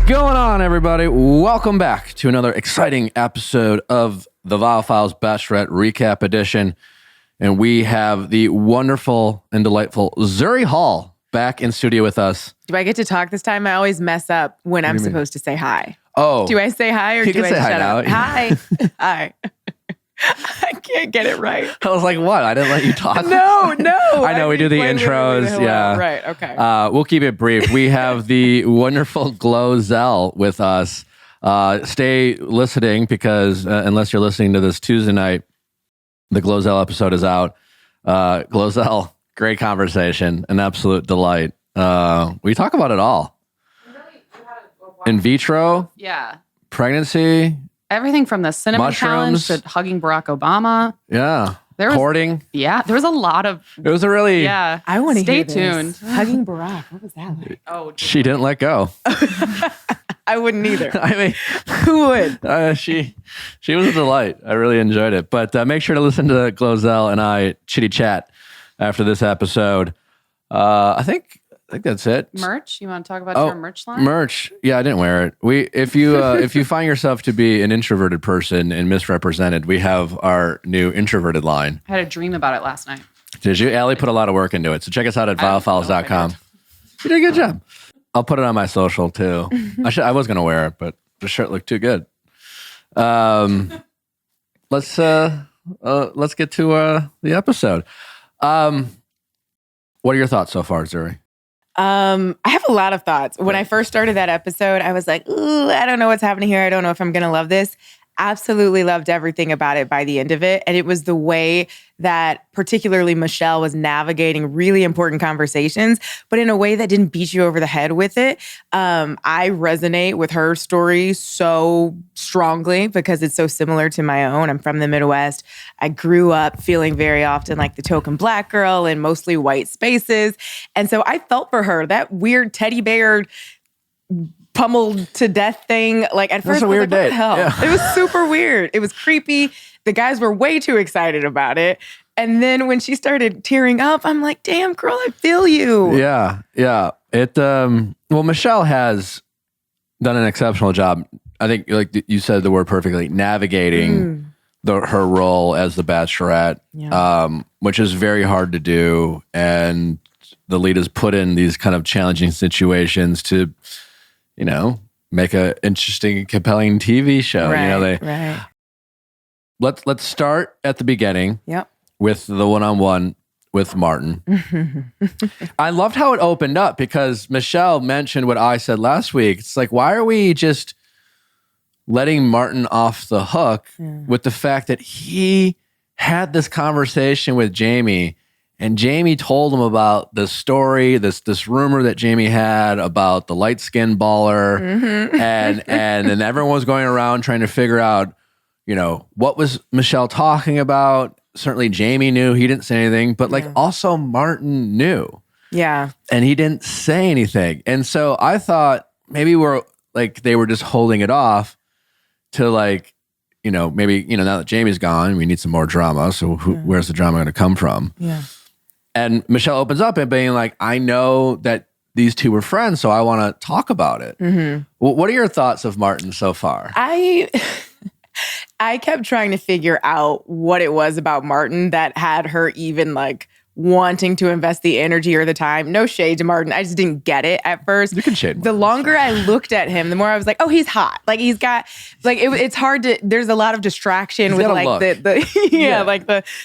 going on, everybody? Welcome back to another exciting episode of the Viall Files Bachelorette Recap Edition. And we have the wonderful and delightful Zuri Hall back in studio with us. Do I get to talk this time? I always mess up when I'm supposed to say hi. Oh. Do I say hi or do I shut up? Hi. Hi. I can't get it right. I was like, what? I didn't let you talk. No. I know we do the intros. Yeah. Right. Okay. We'll keep it brief. We have the wonderful Glozell with us. Stay listening because unless you're listening to this Tuesday night, the Glozell episode is out. Glozell, great conversation, an absolute delight. We talk about it all. In vitro, yeah, pregnancy, everything from the cinnamon mushrooms, challenge to hugging Barack Obama. Yeah, there was, courting. Yeah, there was a lot of. It was a really. Yeah, I want to stay tuned. Hugging Barack. What was that like? Oh, she didn't let go. I wouldn't either. I mean, who would? She was a delight. I really enjoyed it. But make sure to listen to Glozell and I chitty chat after this episode. I think that's it. Merch? You want to talk about your merch line? Merch. Yeah, I didn't wear it. If you find yourself to be an introverted person and misrepresented, we have our new introverted line. I had a dream about it last night. Did you? Allie put a lot of work into it. So check us out at viallfiles.com. You did a good job. I'll put it on my social too. I was gonna wear it, but the shirt looked too good. Let's get to the episode. What are your thoughts so far, Zuri? I have a lot of thoughts. When I first started that episode, I was like, ooh, I don't know what's happening here. I don't know if I'm going to love this. Absolutely loved everything about it by the end of it. And it was the way that particularly Michelle was navigating really important conversations, but in a way that didn't beat you over the head with it. I resonate with her story so strongly because it's so similar to my own. I'm from the Midwest. I grew up feeling very often like the token Black girl in mostly white spaces. And so I felt for her, that weird teddy bear pummeled to death thing. Like at first, that's a weird date. Hell? Yeah. It was super weird. It was creepy. The guys were way too excited about it. And then when she started tearing up, I'm like, damn, girl, I feel you. Yeah. It well, Michelle has done an exceptional job. I think, like you said the word perfectly, navigating her role as the Bachelorette, which is very hard to do. And the lead is put in these kind of challenging situations to, make a interesting and compelling TV show. Right. Let's start at the beginning. Yep. With the one-on-one with Martin. I loved how it opened up because Michelle mentioned what I said last week. It's like, why are we just letting Martin off the hook with the fact that he had this conversation with Jamie and Jamie told him about the story, this rumor that Jamie had about the light-skinned baller, and then everyone was going around trying to figure out, what was Michelle talking about? Certainly Jamie knew, he didn't say anything, but also Martin knew. Yeah. And he didn't say anything. And so I thought maybe they were just holding it off to maybe, now that Jamie's gone, we need some more drama. So where's the drama going to come from? Yeah. And Michelle opens up and being like, I know that these two were friends, so I want to talk about it. Well, what are your thoughts of Martin so far? I kept trying to figure out what it was about Martin that had her even wanting to invest the energy or the time. No shade to Martin. I just didn't get it at first. You can shade Martin. The longer I looked at him, the more I was like, oh, he's hot. He's got it's hard to, there's a lot of distraction he's with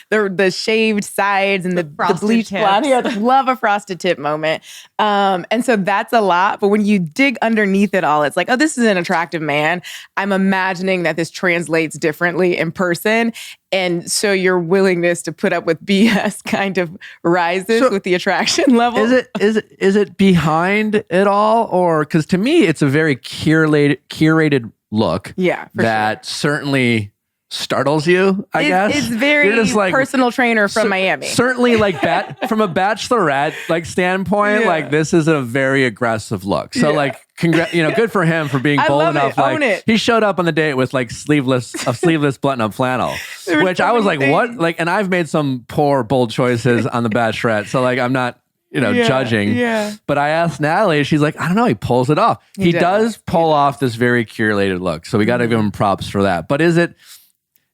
the shaved sides and the bleached blonde hair. I love a frosted tip moment. And so that's a lot. But when you dig underneath it all, it's like, oh, this is an attractive man. I'm imagining that this translates differently in person. And so your willingness to put up with BS kind of rises with the attraction level. Is it behind it all, or because to me it's a very curated look? Yeah, that certainly startles you. I guess it's very personal trainer from Miami. Certainly, from a Bachelorette standpoint, this is a very aggressive look. So good for him for being bold enough. He showed up on the date with sleeveless button-up flannel, which I was like, what? And I've made some poor bold choices on the Bachelorette. So I'm not judging. Yeah. But I asked Natalie, she's like, I don't know, he pulls it off. He does pull off this very curated look. So we got to give him props for that. But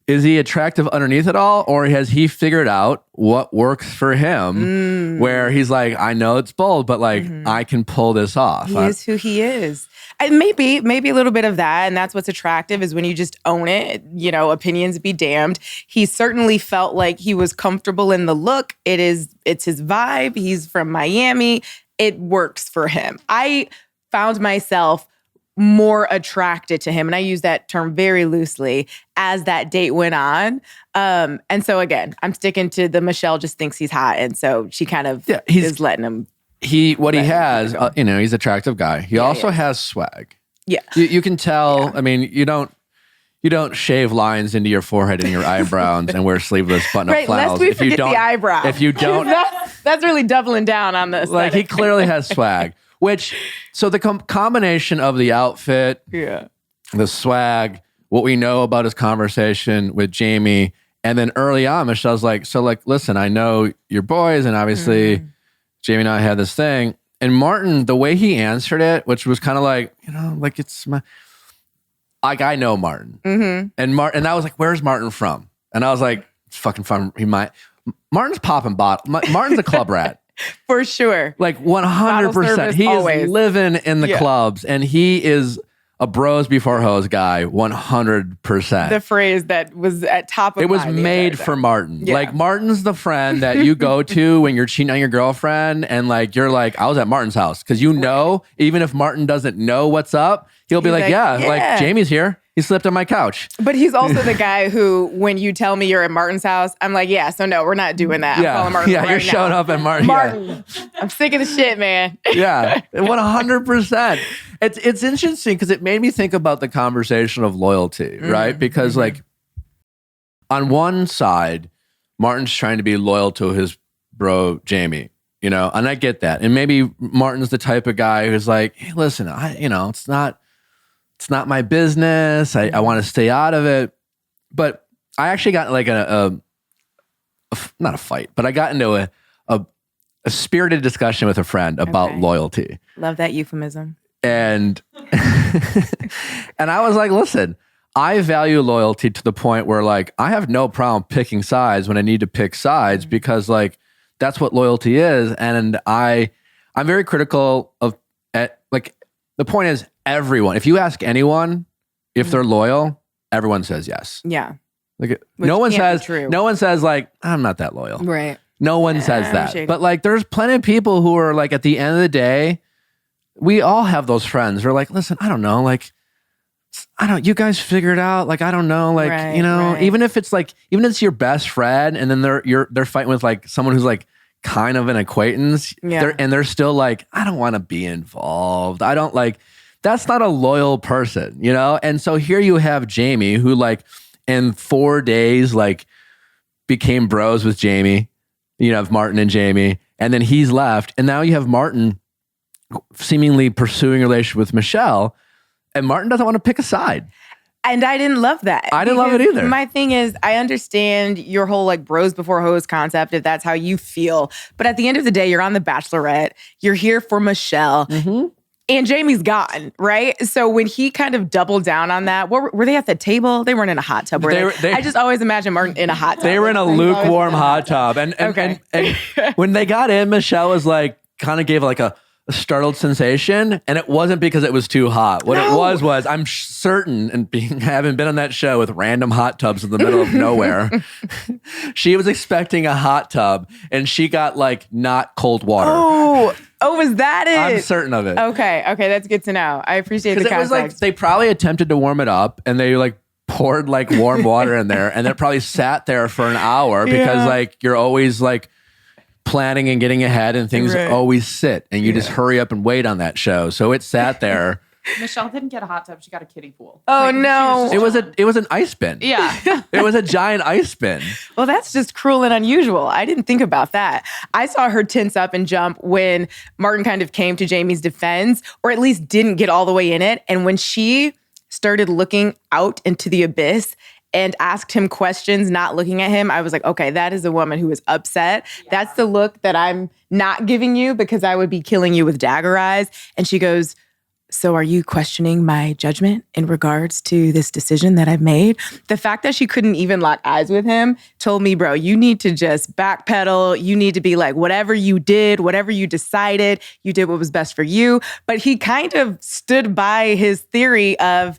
is he attractive underneath it all, or has he figured out what works for him where he's like, I know it's bold, but like I can pull this off. He is who he is. And maybe a little bit of that. And that's what's attractive is when you just own it, opinions be damned. He certainly felt like he was comfortable in the look. It's his vibe. He's from Miami. It works for him. I found myself more attracted to him. And I use that term very loosely as that date went on. And so again, I'm sticking to the Michelle just thinks he's hot. And so she kind of is letting him. He has, he's an attractive guy. He also has swag. Yeah. You can tell, I mean, you don't shave lines into your forehead and your eyebrows and wear sleeveless button-up flannels. Lest we forget the eyebrow. If you don't. that's really doubling down on this. Like, he clearly has swag. So the combination of the outfit, the swag, what we know about his conversation with Jamie, and then early on, Michelle's like, listen, I know your boys, and obviously Jamie and I had this thing. And Martin, the way he answered it, which was kind of like, it's my, like, I know Martin. And I was like, where's Martin from? And I was like, it's fucking fun. Martin's popping bottle. Martin's a club rat. For sure. Like 100%. He is living in the clubs, and he is a bros before hoes guy, 100%. The phrase that was at top of it was made for Martin. Yeah. Like, Martin's the friend that you go to when you're cheating on your girlfriend, and like you're like, I was at Martin's house, because even if Martin doesn't know what's up, he'll be like, like Jamie's here. He slept on my couch. But he's also the guy who, when you tell me you're at Martin's house, I'm like, so no, we're not doing that. I'm calling Martin you're showing up at Martin. Martin, I'm sick of the shit, man. 100%. It's interesting because it made me think about the conversation of loyalty, right? Because like, on one side, Martin's trying to be loyal to his bro, Jamie, and I get that. And maybe Martin's the type of guy who's like, hey, listen, it's not my business. I want to stay out of it. But I actually got like not a fight, but I got into a spirited discussion with a friend about loyalty. Love that euphemism. And and I was like, listen, I value loyalty to the point where like I have no problem picking sides when I need to pick sides, because like that's what loyalty is. And I'm very critical of the point is, everyone, if you ask anyone if they're loyal, everyone says yes. Yeah. Like, no one says like, I'm not that loyal. Right. No one says that. But like, there's plenty of people who are like, at the end of the day, we all have those friends who are like, listen, I don't know, like, you guys figure it out. Like, I don't know, like, even if it's your best friend, and then they're fighting with like someone who's like kind of an acquaintance, they're still like, I don't want to be involved. I don't like, that's not a loyal person, And so here you have Jamie, who like in 4 days, like became bros with Jamie. You have Martin and Jamie, and then he's left. And now you have Martin seemingly pursuing a relationship with Michelle, and Martin doesn't want to pick a side. And I didn't love that. I didn't love it either. My thing is, I understand your whole like bros before hoes concept, if that's how you feel. But at the end of the day, you're on the Bachelorette. You're here for Michelle. And Jamie's gone, right? So when he kind of doubled down on that, were they at the table? They weren't in a hot tub. I just always imagine Martin in a hot tub. They were in a lukewarm hot tub. And when they got in, Michelle was like, kind of gave like a startled sensation, and it wasn't because it was too hot. What it was I'm certain, and having been on that show with random hot tubs in the middle of nowhere, she was expecting a hot tub, and she got like not cold water. Oh, was that it? I'm certain of it. Okay, that's good to know. I appreciate the context. It was like they probably attempted to warm it up, and they like poured like warm water in there, and it probably sat there for an hour because like you're always like planning and getting ahead, and things always sit, and you just hurry up and wait on that show. So it sat there. Michelle didn't get a hot tub; she got a kiddie pool. Oh no! It was an ice bin. Yeah, it was a giant ice bin. Well, that's just cruel and unusual. I didn't think about that. I saw her tense up and jump when Martin kind of came to Jamie's defense, or at least didn't get all the way in it. And when she started looking out into the abyss, and asked him questions, not looking at him, I was like, okay, that is a woman who is upset. Yeah. That's the look that I'm not giving you because I would be killing you with dagger eyes. And she goes, so are you questioning my judgment in regards to this decision that I've made? The fact that she couldn't even lock eyes with him told me, bro, you need to just backpedal. You need to be like, whatever you did, whatever you decided, you did what was best for you. But he kind of stood by his theory of,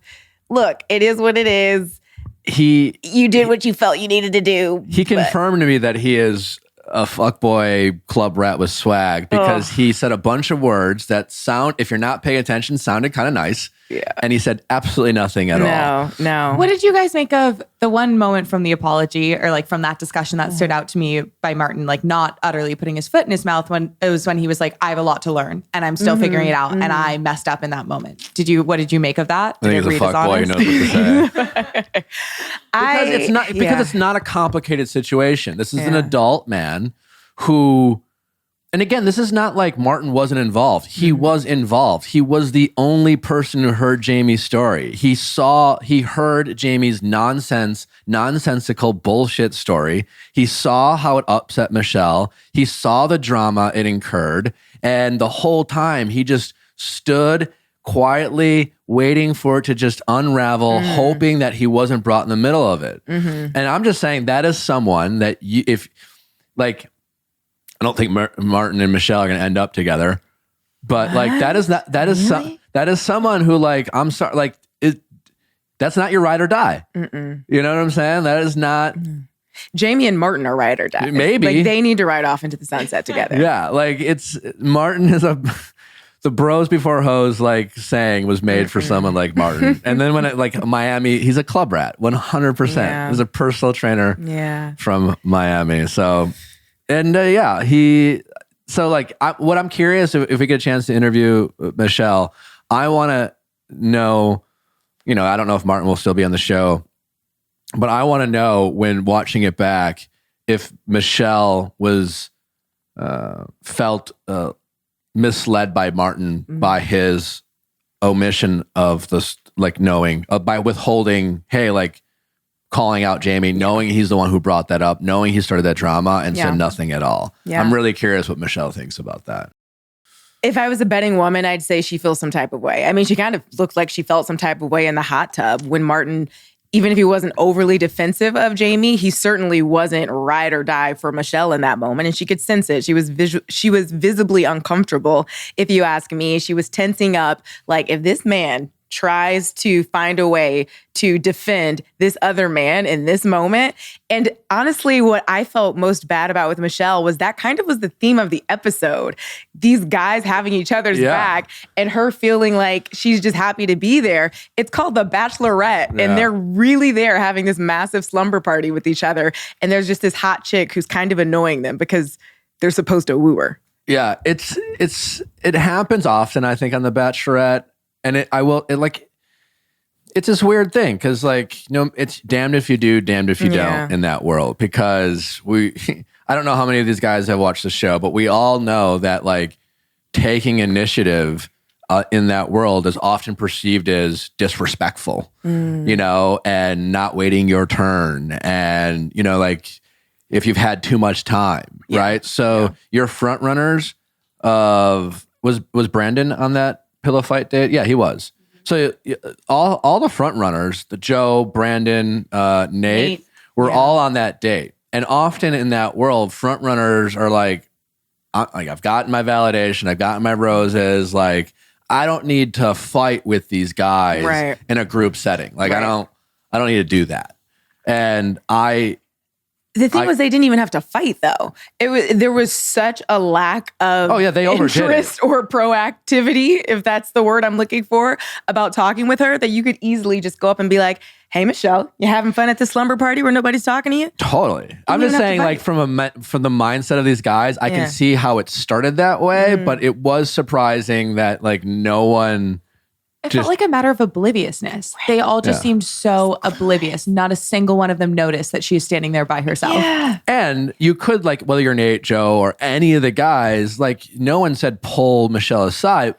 look, it is what it is. You did what you felt you needed to do. He confirmed to me that he is a fuckboy club rat with swag because he said a bunch of words that sound, if you're not paying attention, sounded kind of nice. Yeah. And he said absolutely nothing at all. No. What did you guys make of the one moment from the apology or like from that discussion that stood out to me by Martin, like not utterly putting his foot in his mouth when he was like, I have a lot to learn and I'm still figuring it out and I messed up in that moment. What did you make of that? I think he's a fuckboy who knows what to say. Because it's not a complicated situation. This is an adult man who, and again, this is not like Martin wasn't involved. He was involved. He was the only person who heard Jamie's story. He heard Jamie's nonsensical bullshit story. He saw how it upset Michelle. He saw the drama it incurred. And the whole time he just stood quietly waiting for it to just unravel, hoping that he wasn't brought in the middle of it. And I'm just saying that is someone that I don't think Martin and Michelle are going to end up together, but like that is someone who like, I'm sorry, like that's not your ride or die. You know what I'm saying? That is not. Jamie and Martin are ride or die. Maybe like they need to ride off into the sunset together. Yeah. Like Martin is the bros before hoes like saying was made for someone like Martin. And then when it like Miami, he's a club rat, 100%. Yeah. He's a personal trainer from Miami. So, and what I'm curious if we get a chance to interview Michelle, I want to know, I don't know if Martin will still be on the show, but I want to know when watching it back, if Michelle was, felt, misled by Martin by his omission of this, like knowing, by withholding, hey, like, calling out Jamie, knowing he's the one who brought that up, knowing he started that drama and said nothing at all. Yeah. I'm really curious what Michelle thinks about that. If I was a betting woman, I'd say she feels some type of way. I mean, she kind of looked like she felt some type of way in the hot tub when Martin, even if he wasn't overly defensive of Jamie, he certainly wasn't ride or die for Michelle in that moment. And she could sense it. She was visibly uncomfortable, if you ask me. She was tensing up. Like, if this man tries to find a way to defend this other man in this moment. And honestly, what I felt most bad about with Michelle was that kind of was the theme of the episode. These guys having each other's back and her feeling like she's just happy to be there. It's called the Bachelorette and they're really there having this massive slumber party with each other. And there's just this hot chick who's kind of annoying them because they're supposed to woo her. Yeah, it happens often, I think, on the Bachelorette. And it's this weird thing because, like, it's damned if you do, damned if you don't in that world. Because I don't know how many of these guys have watched the show, but we all know that, like, taking initiative in that world is often perceived as disrespectful, and not waiting your turn. And, like, if you've had too much time, right? So your front runners was Brandon on that pillow fight date? Yeah, he was. So all the front runners, the Joe, Brandon, Nayte, were all on that date. And often in that world, front runners are like, I've gotten my validation, I've gotten my roses, like I don't need to fight with these guys in a group setting. Like I don't need to do that. And the thing was, they didn't even have to fight, though. There was such a lack of interest or proactivity, if that's the word I'm looking for, about talking with her, that you could easily just go up and be like, hey, Michelle, you having fun at the slumber party where nobody's talking to you? Totally. I'm just saying, like, from the mindset of these guys, I can see how it started that way, but it was surprising that, like, no one... It felt like a matter of obliviousness. They all just seemed so oblivious. Not a single one of them noticed that she's standing there by herself. Yeah. And you could, like, whether you're Nayte, Joe, or any of the guys, like, no one said pull Michelle aside.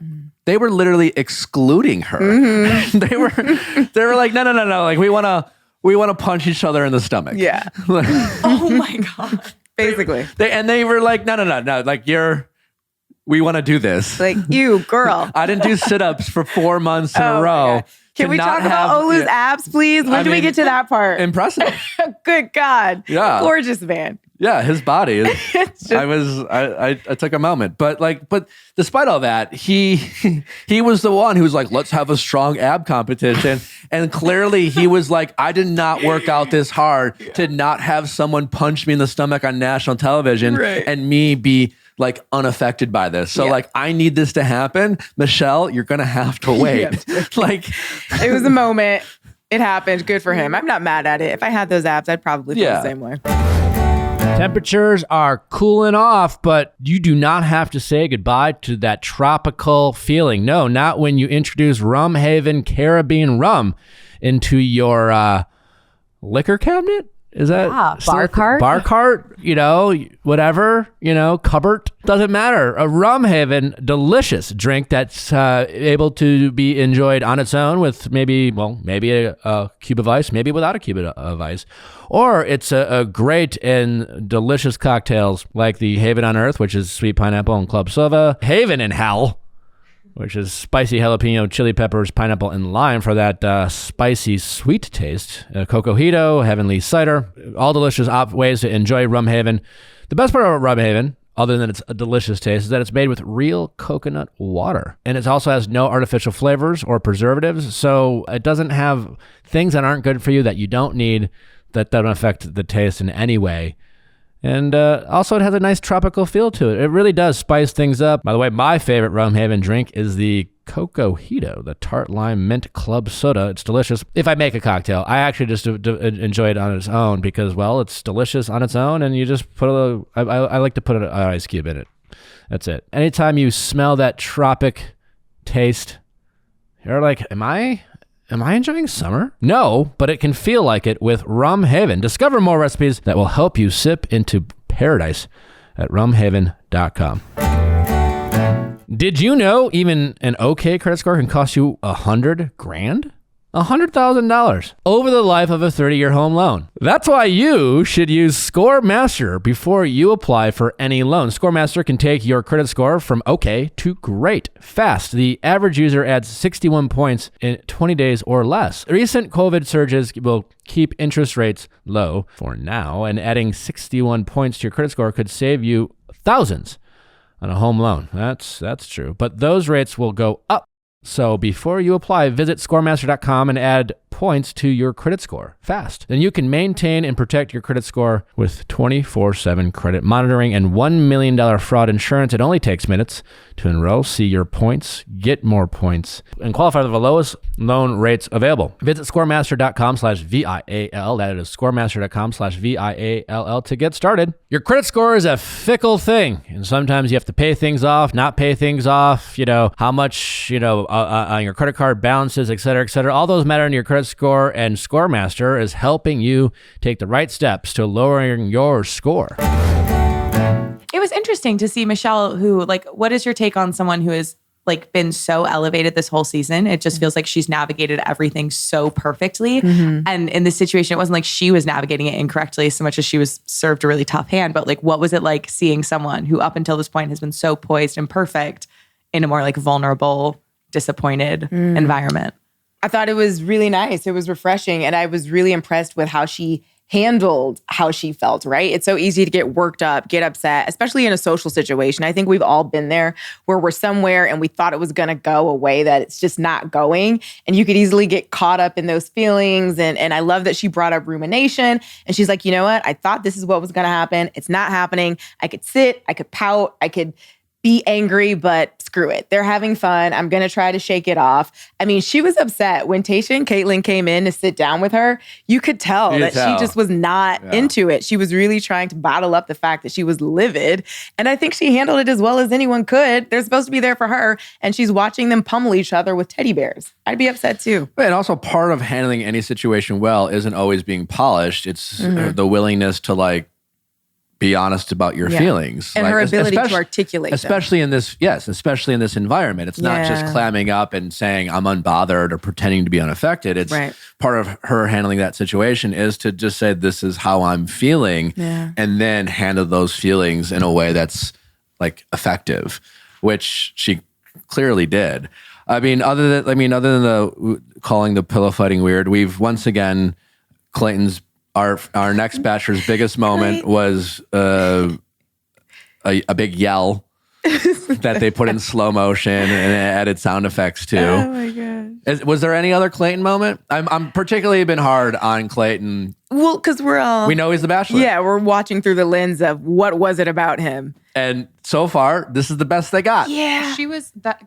They were literally excluding her. They were like, no. Like, we want we want to punch each other in the stomach. Yeah. Oh my God. Basically. They were like, no. Like we want to do this. Like, you, girl. I didn't do sit-ups for 4 months in a row. Can we talk about Olu's abs, please? When do we get to that part? Impressive. Good God. Yeah. Gorgeous man. Yeah, his body. I took a moment, but despite all that, he was the one who was like, let's have a strong ab competition. And clearly he was like, I did not work out this hard to not have someone punch me in the stomach on national television and me be like unaffected by this. So like, I need this to happen. Michelle, you're going to have to wait. Like, it was a moment. It happened. Good for him. I'm not mad at it. If I had those abs, I'd probably feel the same way. Temperatures are cooling off, but you do not have to say goodbye to that tropical feeling. No, not when you introduce Rum Haven Caribbean rum into your liquor cabinet. Is that bar cart? Bar cart, whatever, cupboard. Doesn't matter. A Rum Haven, delicious drink that's able to be enjoyed on its own with maybe a cube of ice, maybe without a cube of ice. Or it's a great and delicious cocktails like the Haven on Earth, which is sweet pineapple and club soda. Haven in Hell, which is spicy jalapeno, chili peppers, pineapple, and lime for that spicy sweet taste. Cocojito, Heavenly Cider, all delicious ways to enjoy Rum Haven. The best part about Rum Haven, other than it's a delicious taste, is that it's made with real coconut water. And it also has no artificial flavors or preservatives, so it doesn't have things that aren't good for you that you don't need, that don't affect the taste in any way. And also it has a nice tropical feel to it. It really does spice things up. By the way, my favorite Rum Haven drink is the Cocojito, the tart lime mint club soda. It's delicious. If I make a cocktail, I actually just enjoy it on its own because, well, it's delicious on its own, and you just put I like to put an ice cube in it. That's it. Anytime you smell that tropic taste, you're like, am I enjoying summer? No, but it can feel like it with Rum Haven. Discover more recipes that will help you sip into paradise at rumhaven.com. Did you know even an okay credit score can cost you $100,000? $100,000 over the life of a 30-year home loan. That's why you should use ScoreMaster before you apply for any loan. ScoreMaster can take your credit score from okay to great fast. The average user adds 61 points in 20 days or less. Recent COVID surges will keep interest rates low for now, and adding 61 points to your credit score could save you thousands on a home loan. That's true. But those rates will go up. So before you apply, visit scoremaster.com and add points to your credit score fast. Then you can maintain and protect your credit score with 24/7 credit monitoring and $1 million fraud insurance. It only takes minutes to enroll, see your points, get more points, and qualify for the lowest loan rates available. Visit scoremaster.com/VIAL. That is scoremaster.com/VIALL to get started. Your credit score is a fickle thing, and sometimes you have to pay things off, not pay things off, how much, on your credit card balances, et cetera, et cetera. All those matter in your credit score, and ScoreMaster is helping you take the right steps to lowering your score. It was interesting to see Michelle, who, what is your take on someone who has been so elevated this whole season? It just feels like she's navigated everything so perfectly. Mm-hmm. And in this situation, it wasn't like she was navigating it incorrectly so much as she was served a really tough hand. But what was it like seeing someone who up until this point has been so poised and perfect in a more vulnerable, disappointed environment? I thought it was really nice. It was refreshing. And I was really impressed with how she handled how she felt, right? It's so easy to get worked up, get upset, especially in a social situation. I think we've all been there where we're somewhere and we thought it was going to go a way that it's just not going. And you could easily get caught up in those feelings. And I love that she brought up rumination. And she's like, you know what? I thought this is what was going to happen. It's not happening. I could sit, I could pout, I could be angry, but screw it. They're having fun. I'm going to try to shake it off. I mean, she was upset when Tayshia and Caitlyn came in to sit down with her. You could tell she just was not into it. She was really trying to bottle up the fact that she was livid. And I think she handled it as well as anyone could. They're supposed to be there for her. And she's watching them pummel each other with teddy bears. I'd be upset too. And also part of handling any situation well isn't always being polished. It's the willingness to be honest about your feelings and her ability to articulate them. especially in this environment. It's not just clamming up and saying I'm unbothered or pretending to be unaffected. It's part of her handling that situation is to just say this is how I'm feeling and then handle those feelings in a way that's like effective, which she clearly did. I mean, other than the calling the pillow fighting weird, we've once again Clayton's our next bachelor's biggest moment was a big yell that they put in slow motion and added sound effects to. Oh my god! Was there any other Clayton moment? I'm particularly been hard on Clayton. Well, because we know he's the Bachelor. Yeah, we're watching through the lens of what was it about him. And so far, this is the best they got. Yeah.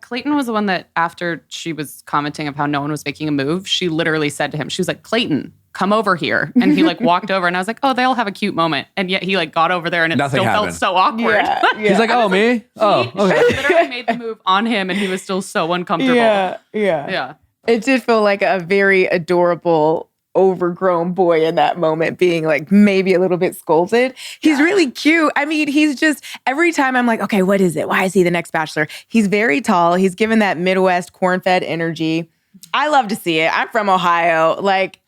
Clayton was the one that after she was commenting of how no one was making a move, she literally said to him, she was like, Clayton, come over here. And he like walked over and I was like, oh, they'll have a cute moment. And yet he like got over there and it Nothing still happened. felt so awkward. Yeah. He's like, oh, me? Oh, okay. She literally made the move on him and he was still so uncomfortable. Yeah. It did feel like a very adorable, overgrown boy in that moment being like maybe a little bit scolded. He's really cute. I mean, he's just, every time I'm like, okay, what is it? Why is he the next Bachelor? He's very tall. He's given that Midwest corn-fed energy. I love to see it. I'm from Ohio. Like,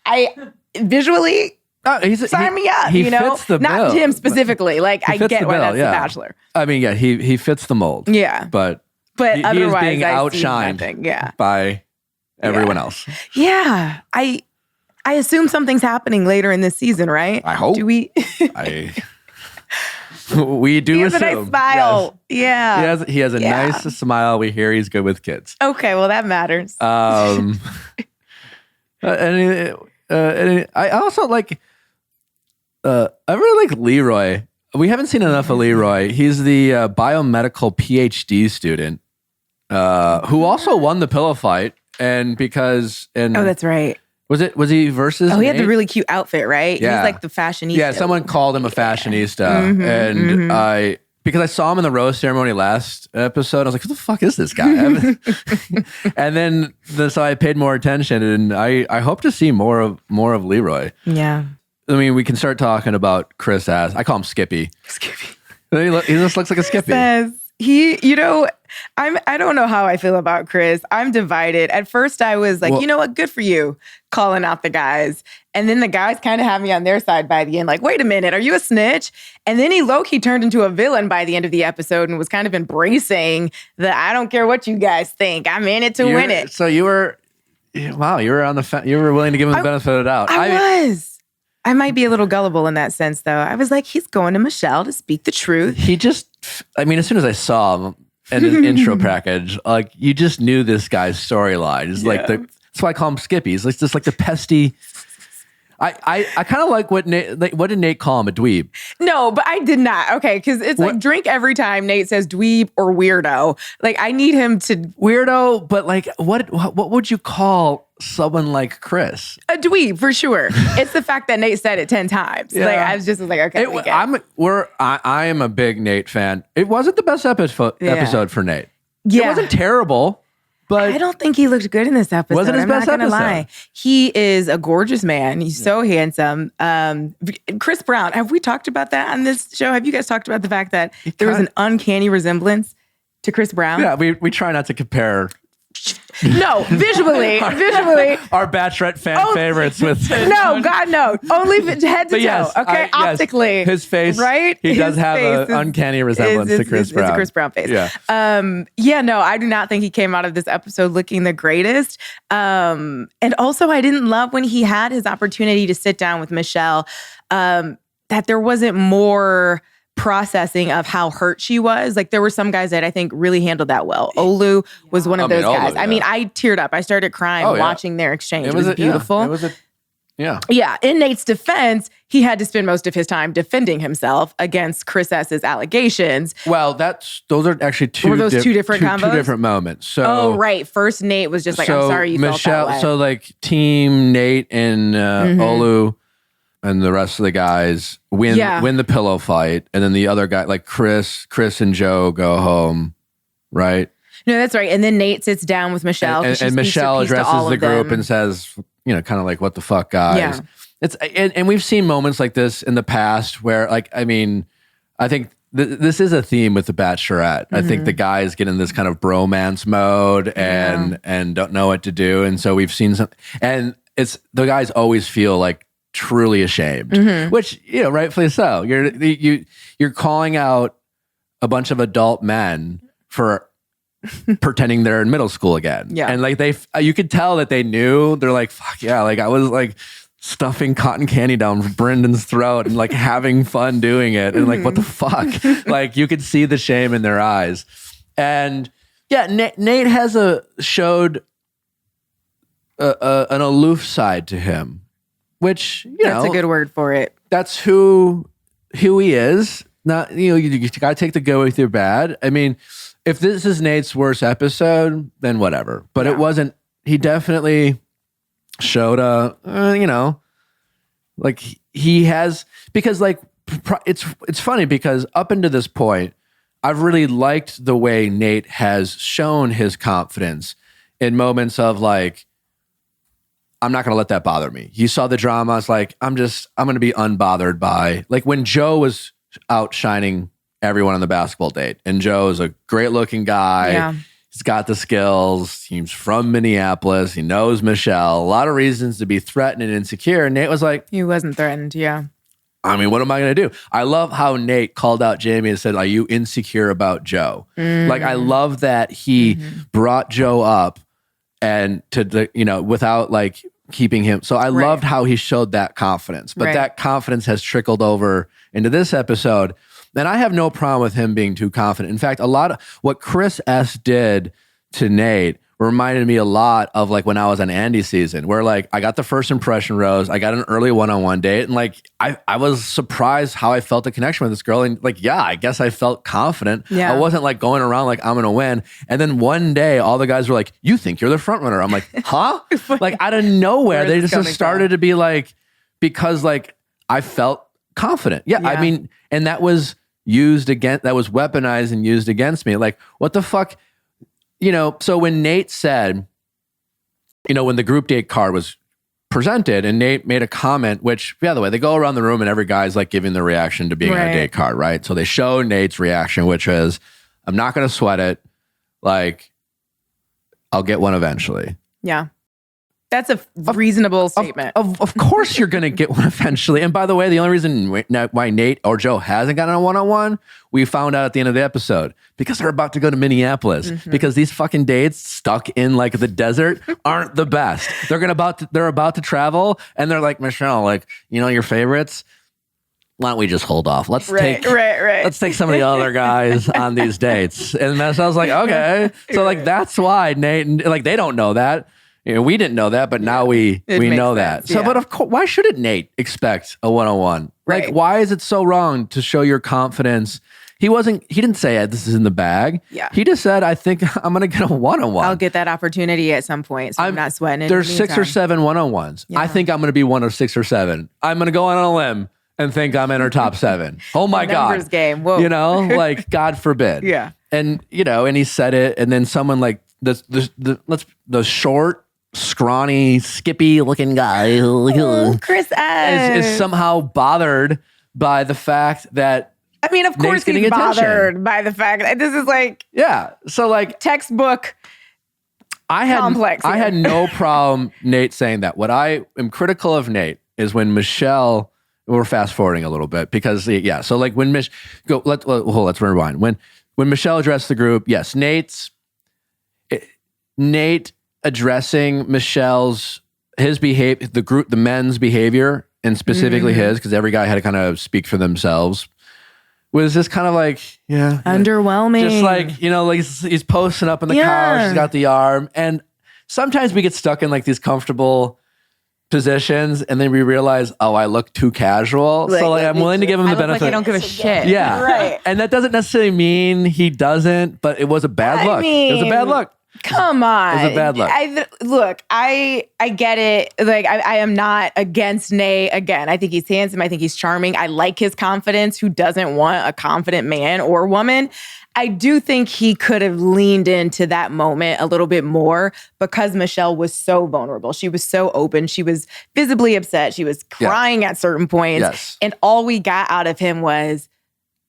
visually, sign me up, he fits the Not bill. him specifically. Like, I get why that's the Bachelor. I mean, yeah, he fits the mold. Yeah. But he is otherwise, being I outshined see nothing. by everyone else. Yeah. I assume something's happening later in this season, right? I hope. Do we? We do He has assume. a nice smile. Yes. Yeah. He has a nice smile. We hear he's good with kids. Okay, well, that matters. And I also like. I really like Leroy. We haven't seen enough of Leroy. He's the biomedical PhD student who also won the pillow fight, and oh, that's right. Was he versus? Oh, he had the Nate? really cute outfit, right? Yeah. He's like the fashionista. Yeah, someone called him a fashionista, and because I saw him in the rose ceremony last episode, I was like, "Who the fuck is this guy?" And then so I paid more attention, and I hope to see more of Leroy. Yeah. I mean, we can start talking about Chris as I call him Skippy. He just looks like a Skippy. I don't know how I feel about Chris. I'm divided. At first I was like, you know what? Good for you calling out the guys. And then the guys kind of have me on their side by the end. Like, wait a minute, are you a snitch? And then he low-key turned into a villain by the end of the episode and was kind of embracing the, I don't care what you guys think. I'm in it to win it. So you were, wow, you were on you were willing to give him the benefit of the doubt. I was. I might be a little gullible in that sense, though. I was like, he's going to Michelle to speak the truth. He just, I mean, as soon as I saw him in his intro package, like you just knew this guy's storyline. It's like that's why I call him Skippy. He's like just like the pesty. I kind of like what did Nate call him, a dweeb? No, but I did not. Okay, because it's like drink every time Nate says dweeb or weirdo. Like I need him to weirdo, but like what would you call someone like Chris? A dweeb for sure. It's the fact that Nate said it 10 times. Like I was just like, okay. I am a big Nate fan. It wasn't the best episode for Nate. Yeah. It wasn't terrible. But I don't think he looked good in this episode. Wasn't his best I'm not gonna episode. lie. He is a gorgeous man. He's so handsome. Chris Brown. Have we talked about that on this show? Have you guys talked about the fact that there was an uncanny resemblance to Chris Brown? Yeah, we try not to compare. No, visually. Our Bachelorette fan favorites with No, God, no. Only head to toe. Yes, okay, optically. his face, right? He does have an uncanny resemblance to Chris Brown. It's a Chris Brown face. Yeah. No, I do not think he came out of this episode looking the greatest. And also, I didn't love when he had his opportunity to sit down with Michelle, that there wasn't more processing of how hurt she was. Like there were some guys that I think really handled that well. Olu was one of those guys. I mean, I teared up. I started crying watching their exchange. It was beautiful. Yeah. In Nate's defense, he had to spend most of his time defending himself against Chris S's allegations. Well, those are actually two different combos? Two different moments. So, right. First, Nate was just like, I'm sorry you felt that way. So like team Nate and Olu and the rest of the guys win the pillow fight, and then the other guy, like Chris and Joe, go home, right? No, that's right. And then Nate sits down with Michelle, and Michelle addresses the group and says, kind of like, "What the fuck, guys?" Yeah. And we've seen moments like this in the past where, like, I mean, I think this is a theme with the Bachelorette. I think the guys get in this kind of bromance mode and don't know what to do. And so we've seen and it's the guys always feel like truly ashamed, which, rightfully so. You're calling out a bunch of adult men for pretending they're in middle school again. Yeah. And like you could tell that they knew. They're like, fuck yeah. Like I was like stuffing cotton candy down Brendan's throat and like having fun doing it. And like, what the fuck? Like you could see the shame in their eyes. And yeah, Nayte has showed an aloof side to him, which, that's a good word for it. That's who he is. Not, you gotta take the good with your bad. I mean, if this is Nayte's worst episode, then whatever. But it wasn't. He definitely showed like he has, because like it's funny because up until this point, I've really liked the way Nayte has shown his confidence in moments of like, I'm not going to let that bother me. You saw the drama. It's like, I'm going to be unbothered by, like when Joe was outshining everyone on the basketball date, and Joe is a great looking guy. Yeah. He's got the skills. He's from Minneapolis. He knows Michelle. A lot of reasons to be threatened and insecure. And Nayte was like, he wasn't threatened. Yeah. I mean, what am I going to do? I love how Nayte called out Jamie and said, are you insecure about Joe? Like, I love that he brought Joe up and without like keeping him. So I loved how he showed that confidence, but that confidence has trickled over into this episode. And I have no problem with him being too confident. In fact, a lot of what Chris S. did to Nayte reminded me a lot of like when I was on Andy's season, where like I got the first impression rose, I got an early one-on-one date, and like I was surprised how I felt the connection with this girl. And like, yeah, I guess I felt confident. Yeah. I wasn't like going around like I'm gonna win. And then one day all the guys were like, you think you're the front runner. I'm like, huh? Like out of nowhere, they just started to be like, because like I felt confident. Yeah. I mean, and that was weaponized and used against me. Like, what the fuck? So when Nayte said, when the group date card was presented and Nayte made a comment, which, by the way, they go around the room and every guy's like giving the reaction to being on a date card, right? So they show Nate's reaction, which is, I'm not going to sweat it. Like, I'll get one eventually. Yeah. That's a reasonable statement. Of course you're going to get one eventually. And by the way, the only reason why Nayte or Joe hasn't gotten a one-on-one, we found out at the end of the episode, because they're about to go to Minneapolis. Because these fucking dates stuck in like the desert aren't the best. They're about to travel, and they're like, Michelle, like, your favorites? Why don't we just hold off? Let's take some of the other guys on these dates. And Michelle's like, okay. So like that's why Nayte, like they don't know that. We didn't know that, but now we know that. So, but of course, why shouldn't Nayte expect a one-on-one? Like, why is it so wrong to show your confidence? He didn't say this is in the bag. Yeah. He just said, I think I'm going to get a one-on-one. I'll get that opportunity at some point. So I'm not sweating. There's 6 or 7 one-on-ones. Yeah. I think I'm going to be one of 6 or 7. I'm going to go on a limb and think I'm in her top 7. Oh my God. Numbers game. Whoa. Like, God forbid. Yeah. And, and he said it, and then someone like the short, scrawny, Skippy looking guy Chris S. is somehow bothered by the fact that of course he's bothered by the fact that this is like so like textbook complex. I had no problem Nayte saying that. What I am critical of Nayte is when Michelle, we're fast forwarding a little bit because so like when let's rewind. When Michelle addressed the group, yes, Nayte addressing his behavior, the men's behavior, and specifically his, because every guy had to kind of speak for themselves, was just kind of like, underwhelming. Just like, like he's posting up on the couch, he's got the arm. And sometimes we get stuck in like these comfortable positions and then we realize, I look too casual. So like I'm willing to give him the benefit. Like I don't give a shit. Yeah. Right. And that doesn't necessarily mean he doesn't, but it was a bad look. It was a bad look. Come on. It was a bad look. I get it. Like, I am not against Nayte. Again, I think he's handsome. I think he's charming. I like his confidence. Who doesn't want a confident man or woman? I do think he could have leaned into that moment a little bit more because Michelle was so vulnerable. She was so open. She was visibly upset. She was crying at certain points. Yes. And all we got out of him was,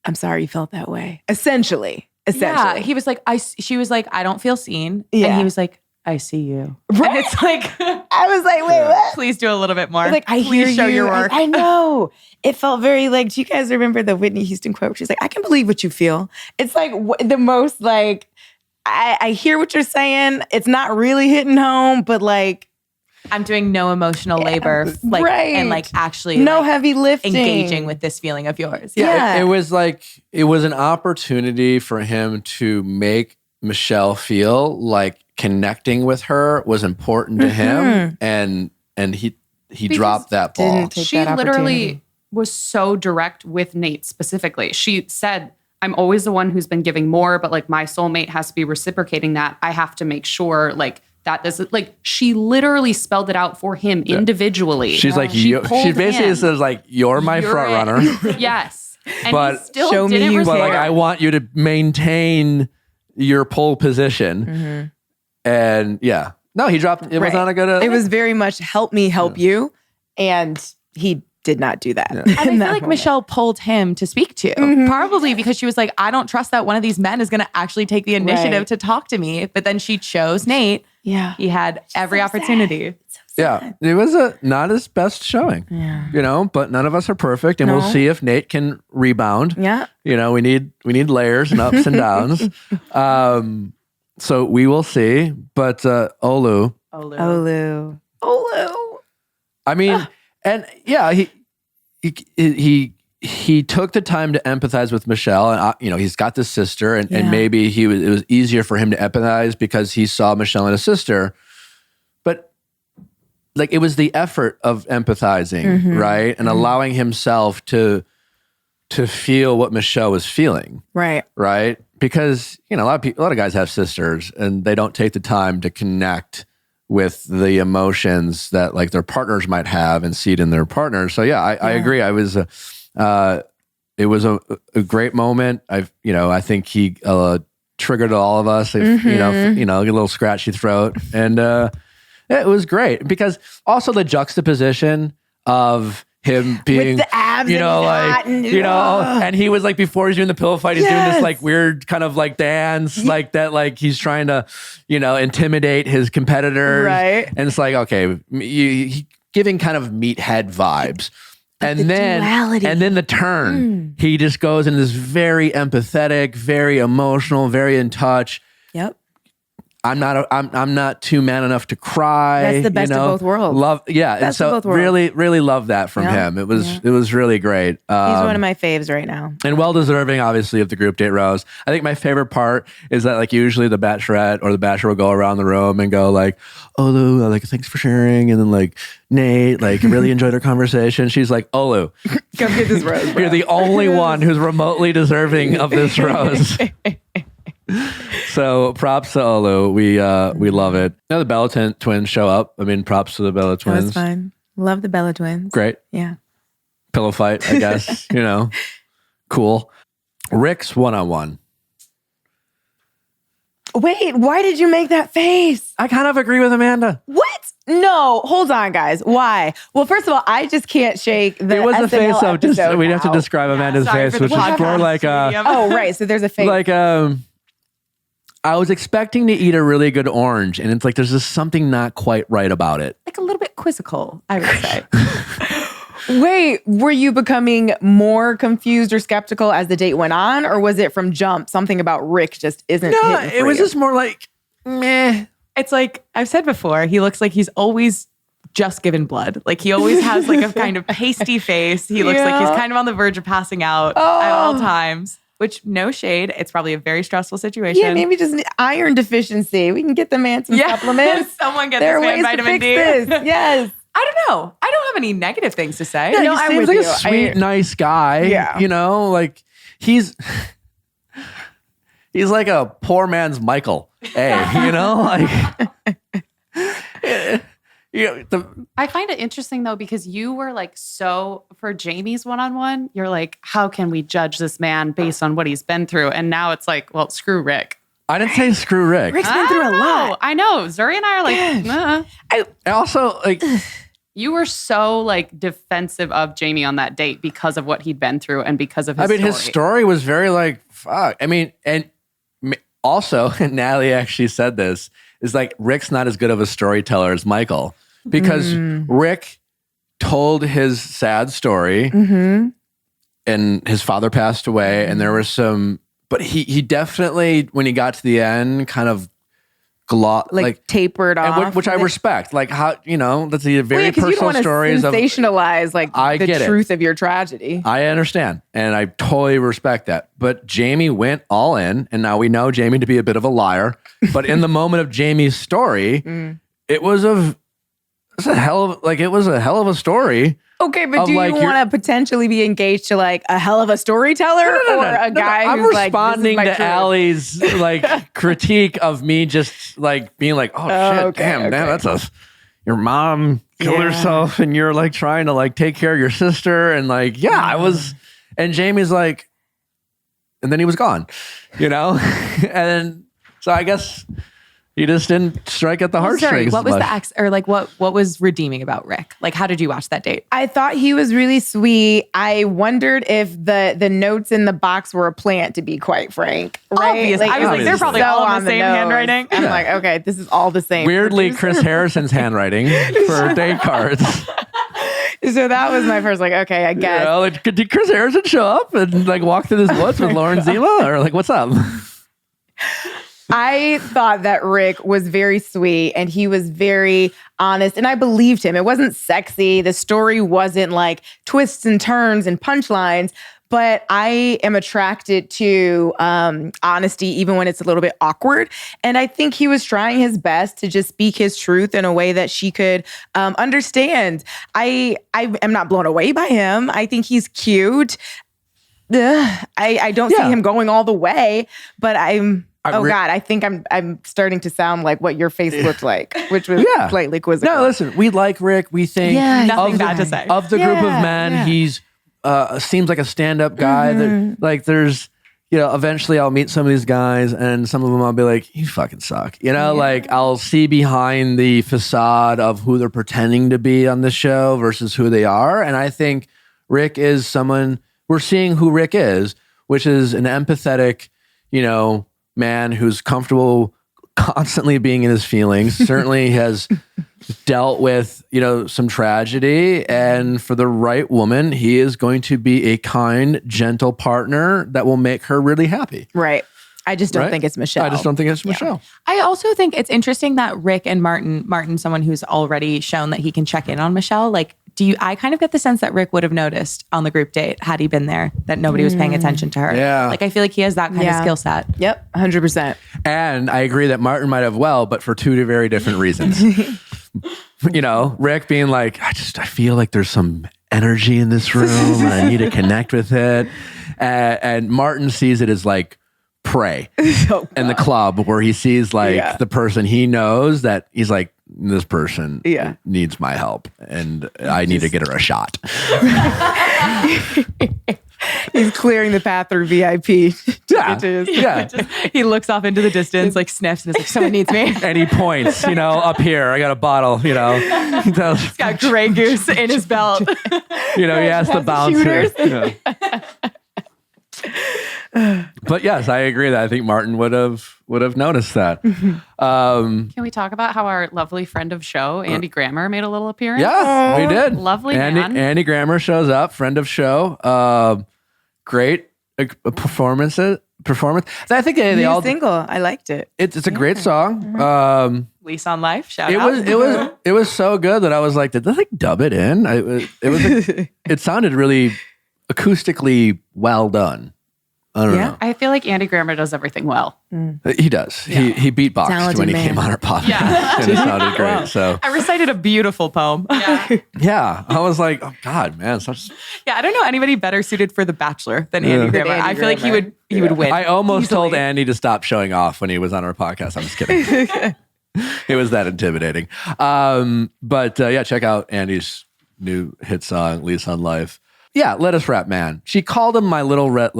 I'm sorry you felt that way. Essentially. Yeah, he was like, she was like, I don't feel seen. Yeah. And he was like, I see you. Right. And it's like, I was like, wait, what? please do a little bit more. Like, I please hear show you. your work. I know. It felt very like, do you guys remember the Whitney Houston quote? She's like, I can believe what you feel. It's like the most like, I hear what you're saying. It's not really hitting home, but like, I'm doing no emotional labor, like, right. and like actually no like, heavy lifting. engaging with this feeling of yours. Yeah. It was like, it was an opportunity for him to make Michelle feel like connecting with her was important to him. And he dropped that ball. Didn't take She that literally opportunity. was so direct with Nayte specifically. She said, I'm always the one who's been giving more, but like my soulmate has to be reciprocating that. I have to make sure like that this is like, she literally spelled it out for him individually. She's like, She she pulled basically him. says like, you're my You're front it. runner. Yes. And But he still show me didn't you But respond. like, I want you to maintain your pole position. And yeah, no, he dropped, it was Right. not a good, It was very much help me help you. And he did not do that. And I feel like Michelle pulled him to speak to, probably because she was like, I don't trust that one of these men is going to actually take the initiative Right. to talk to me. But then she chose Nayte. Yeah. He had every opportunity. yeah, it was not his best showing, you know, but none of us are perfect. And we'll No. see if Nayte can rebound. Yeah. You know, we need layers and ups and downs. So we will see. But Olu, Olu. I mean, and yeah, he took the time to empathize with Michelle, and you know, he's got this sister, and maybe it was easier for him to empathize because he saw Michelle and a sister. But like, it was the effort of empathizing, right, and allowing himself to feel what Michelle was feeling. Right. Right? Because, you know, a lot of guys have sisters and they don't take the time to connect with the emotions that like their partners might have and see it in their partners. So yeah, I agree. It was a great moment. I think he triggered all of us. You know, a little scratchy throat, and it was great because also the juxtaposition of him being With the abs, you know, and like, hot and, you know, and he was like, before he's doing the pillow fight, he's doing this Yes. like weird kind of like dance, like that, like he's trying to, you know, intimidate his competitors. Right. And it's like, okay, he giving kind of meathead vibes. And the then, duality. and then the turn, he just goes into this very empathetic, very emotional, very in touch. Yep. I'm not too man enough to cry. That's the best you of know? both worlds. Love, yeah. And Best of so both worlds. really love that from Yeah. him. It was really great. He's one of my faves right now. And well deserving, obviously, of the group date rose. I think my favorite part is that, like, usually the Bachelorette or the Bachelor will go around the room and go like, "Olu, like, thanks for sharing," and then like, "Nayte, like, really enjoyed our conversation." She's like, "Olu, Come get this rose. you're the only one who's remotely deserving of this rose." So props to Olu. We love it. Now the Bella twins show up. I mean, props to the Bella That was twins. fun. Love the Bella twins. Great. Yeah. Pillow fight, I guess. You know, cool. Rick's one-on-one. Wait, why did you make that face? I kind of agree with Amanda. What? No, hold on, guys. Why? Well, first of all, I just can't shake the It was a SNL face of just. episode We'd have to now. describe Amanda's Sorry face, for which the is more podcast like medium. Oh, right. So there's a face. like I was expecting to eat a really good orange, and it's like there's just something not quite right about it. Like a little bit quizzical, I would say. Wait, were you becoming more confused or skeptical as the date went on, or was it from jump something about Rick just isn't? No, hitting it for was you? just more like meh. It's like I've said before, he looks like he's always just given blood. Like he always has like a kind of pasty face. He looks like he's Yeah. kind of on the verge of passing out at all times, which no shade. It's probably a very stressful situation. Yeah, maybe just an iron deficiency. We can get the man some supplements. Someone get There are this man ways to vitamin fix D. this. Yes. I don't know. I don't have any negative things to say. No, he I'm seems with like you. a sweet, nice guy. Yeah. You know, like he's like a poor man's Michael. Hey, you know, like I find it interesting though, because you were like, so for Jamie's one-on-one, you're like, how can we judge this man based on what he's been through? And now it's like, well, screw Rick. I didn't say screw Rick. Rick's been through a lot. I know. Zuri and I are like, Also, like You were so like defensive of Jamie on that date because of what he'd been through and because of his story. his story was very like, fuck. I mean, and also, Natalie actually said this, is like, Rick's not as good of a storyteller as Michael because Rick told his sad story and his father passed away and there was some, but he definitely, when he got to the end, kind of like tapered off, which I respect. Like how, that's a very personal stories of sensationalize like the truth of your tragedy. I understand. And I totally respect that. But Jamie went all in, and now we know Jamie to be a bit of a liar. But in the moment of Jamie's story, it was a hell of a story. Okay, but do you want to potentially be engaged to like a hell of a storyteller or a guy I'm who's responding like, to Allie's like critique of me just like being like, oh shit, damn, that's your mom killed herself and you're like trying to like take care of your sister and like, I was, and Jamie's like, and then he was gone, and so I guess he just didn't strike at the heartstrings. What was what was redeeming about Rick? Like, how did you watch that date? I thought he was really sweet. I wondered if the notes in the box were a plant, to be quite frank. Right? Obviously. I was like, they're probably all on the same handwriting. I'm like, okay, this is all the same. Weirdly, Chris Harrison's handwriting for date cards. So that was my first, like, okay, I guess. Did Chris Harrison show up and like walk through this woods with Lauren Zima? Or like, what's up? I thought that Rick was very sweet and he was very honest and I believed him. It wasn't sexy. The story wasn't like twists and turns and punchlines, but I am attracted to honesty even when it's a little bit awkward. And I think he was trying his best to just speak his truth in a way that she could understand. I am not blown away by him. I think he's cute. I don't see him going all the way, but I think I'm starting to sound like what your face looked like, which was slightly quizzical. No, listen, we like Rick. We think nothing bad to say. Of the group of men, he's seems like a stand-up guy. That, like there's, eventually I'll meet some of these guys and some of them I'll be like, you fucking suck. Like I'll see behind the facade of who they're pretending to be on the show versus who they are. And I think Rick is someone, we're seeing who Rick is, which is an empathetic, man who's comfortable constantly being in his feelings, certainly has dealt with, some tragedy. And for the right woman, he is going to be a kind, gentle partner that will make her really happy. Right. I just don't think it's Michelle. I just don't think it's Michelle. I also think it's interesting that Rick and Martin, someone who's already shown that he can check in on Michelle, like, I kind of get the sense that Rick would have noticed on the group date had he been there that nobody was paying attention to her. Yeah. Like I feel like he has that kind of skill set. Yep, 100%. And I agree that Martin might have but for two very different reasons. Rick being like, I feel like there's some energy in this room and I need to connect with it. And Martin sees it as like prey in the club where he sees like the person he knows that he's like, this person needs my help and I need to get her a shot. He's clearing the path through VIP. He looks off into the distance, like sniffs and is like, someone needs me. And he points, up here, I got a bottle, He's got Grey Goose in his belt. He has the bouncer. But yes, I agree that I think Martin would have noticed that. Can we talk about how our lovely friend of show, Andy Grammer, made a little appearance? Yeah, we did. Lovely man. Andy Grammer shows up, friend of show. Great performance. I think they all single. I liked it. It's a great song. Lease on Life. Shout out. It was so good that I was like, did they like dub it in? It sounded really acoustically well done. I don't know. I feel like Andy Grammer does everything well. He does. Yeah. He beatboxed Talented when he man. came on our podcast. And it sounded great. So I recited a beautiful poem. I was like, oh God, man. I don't know anybody better suited for The Bachelor than Andy Grammer. I feel like he would win. I almost told Andy to stop showing off when he was on our podcast. I'm just kidding. It was that intimidating. But check out Andy's new hit song, Lease on Life. Yeah, Let Us Rap Man. She called him my little red.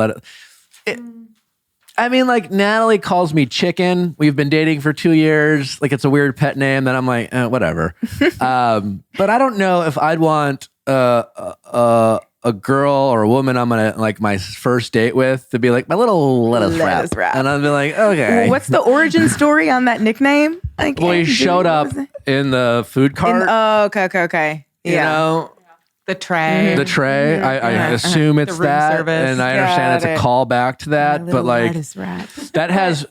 I mean, like Natalie calls me Chicken. We've been dating for 2 years. Like it's a weird pet name that I'm like, whatever. But I don't know if I'd want a girl or a woman I'm gonna like my first date with to be like my little lettuce wrap. And I'd be like, okay. Well, what's the origin story on that nickname? Well, he showed up in the food cart. Okay. You know, The tray. the tray. I assume it's room that, service. and I understand it's a callback to that. But like that has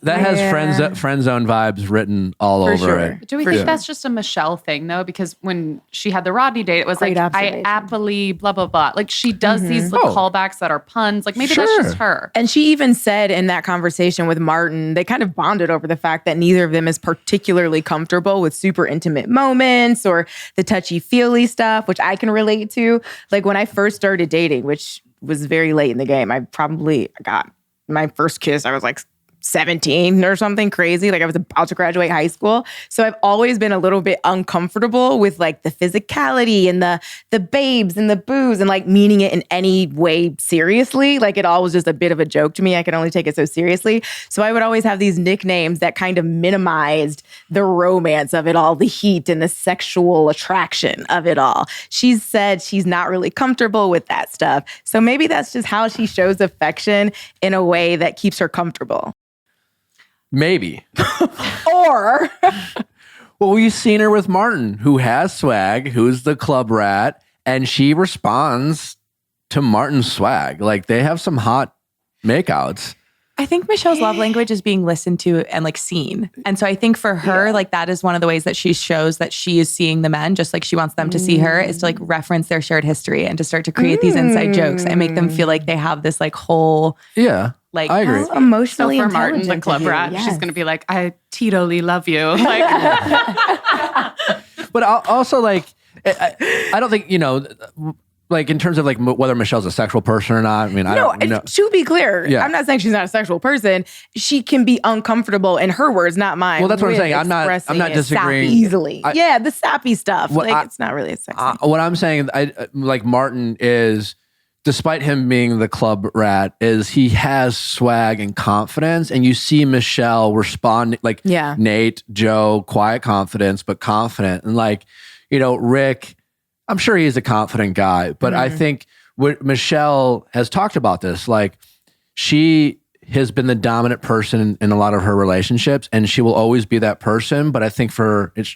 friend zone vibes written all over sure. it. Do we think that's just a Michelle thing though? Because when she had the Rodney date, it was Great like, I observation. happily blah, blah, blah. Like she does these little callbacks that are puns. Like maybe that's just her. And she even said in that conversation with Martin, they kind of bonded over the fact that neither of them is particularly comfortable with super intimate moments or the touchy-feely stuff, which I can relate to. Like when I first started dating, which was very late in the game, I got my first kiss. I was like 17 or something crazy. Like I was about to graduate high school. So I've always been a little bit uncomfortable with like the physicality and the babes and the booze and like meaning it in any way seriously. Like it all was just a bit of a joke to me. I could only take it so seriously. So I would always have these nicknames that kind of minimized the romance of it all, the heat and the sexual attraction of it all. She's said she's not really comfortable with that stuff. So maybe that's just how she shows affection in a way that keeps her comfortable. Maybe. Or Well, we've seen her with Martin, who has swag, who's the club rat, and she responds to Martin's swag. Like they have some hot makeouts. I think Michelle's love language is being listened to and like seen. And so I think for her, like that is one of the ways that she shows that she is seeing the men just like she wants them to see her, is to like reference their shared history and to start to create these inside jokes and make them feel like they have this like whole, Yeah. like, I agree. how emotionally So for Martin, the intelligent club of you. rat, Yes. she's going to be like, I totally love you. Like, But also, like, I don't think, like in terms of like whether Michelle's a sexual person or not. I mean, I don't know. To be clear, Yeah. I'm not saying she's not a sexual person. She can be uncomfortable in her words, not mine. Well, that's what I'm with saying. I'm not expressing it disagreeing. easily. Yeah, the sappy stuff. What Like I- it's not really sexy. What I'm saying, like Martin is, despite him being the club rat, is he has swag and confidence, and you see Michelle respond like Yeah. Nayte, Joe, quiet confidence, but confident, and like Rick. I'm sure he's a confident guy, but I think what Michelle has talked about this, like she has been the dominant person in a lot of her relationships, and she will always be that person. But I think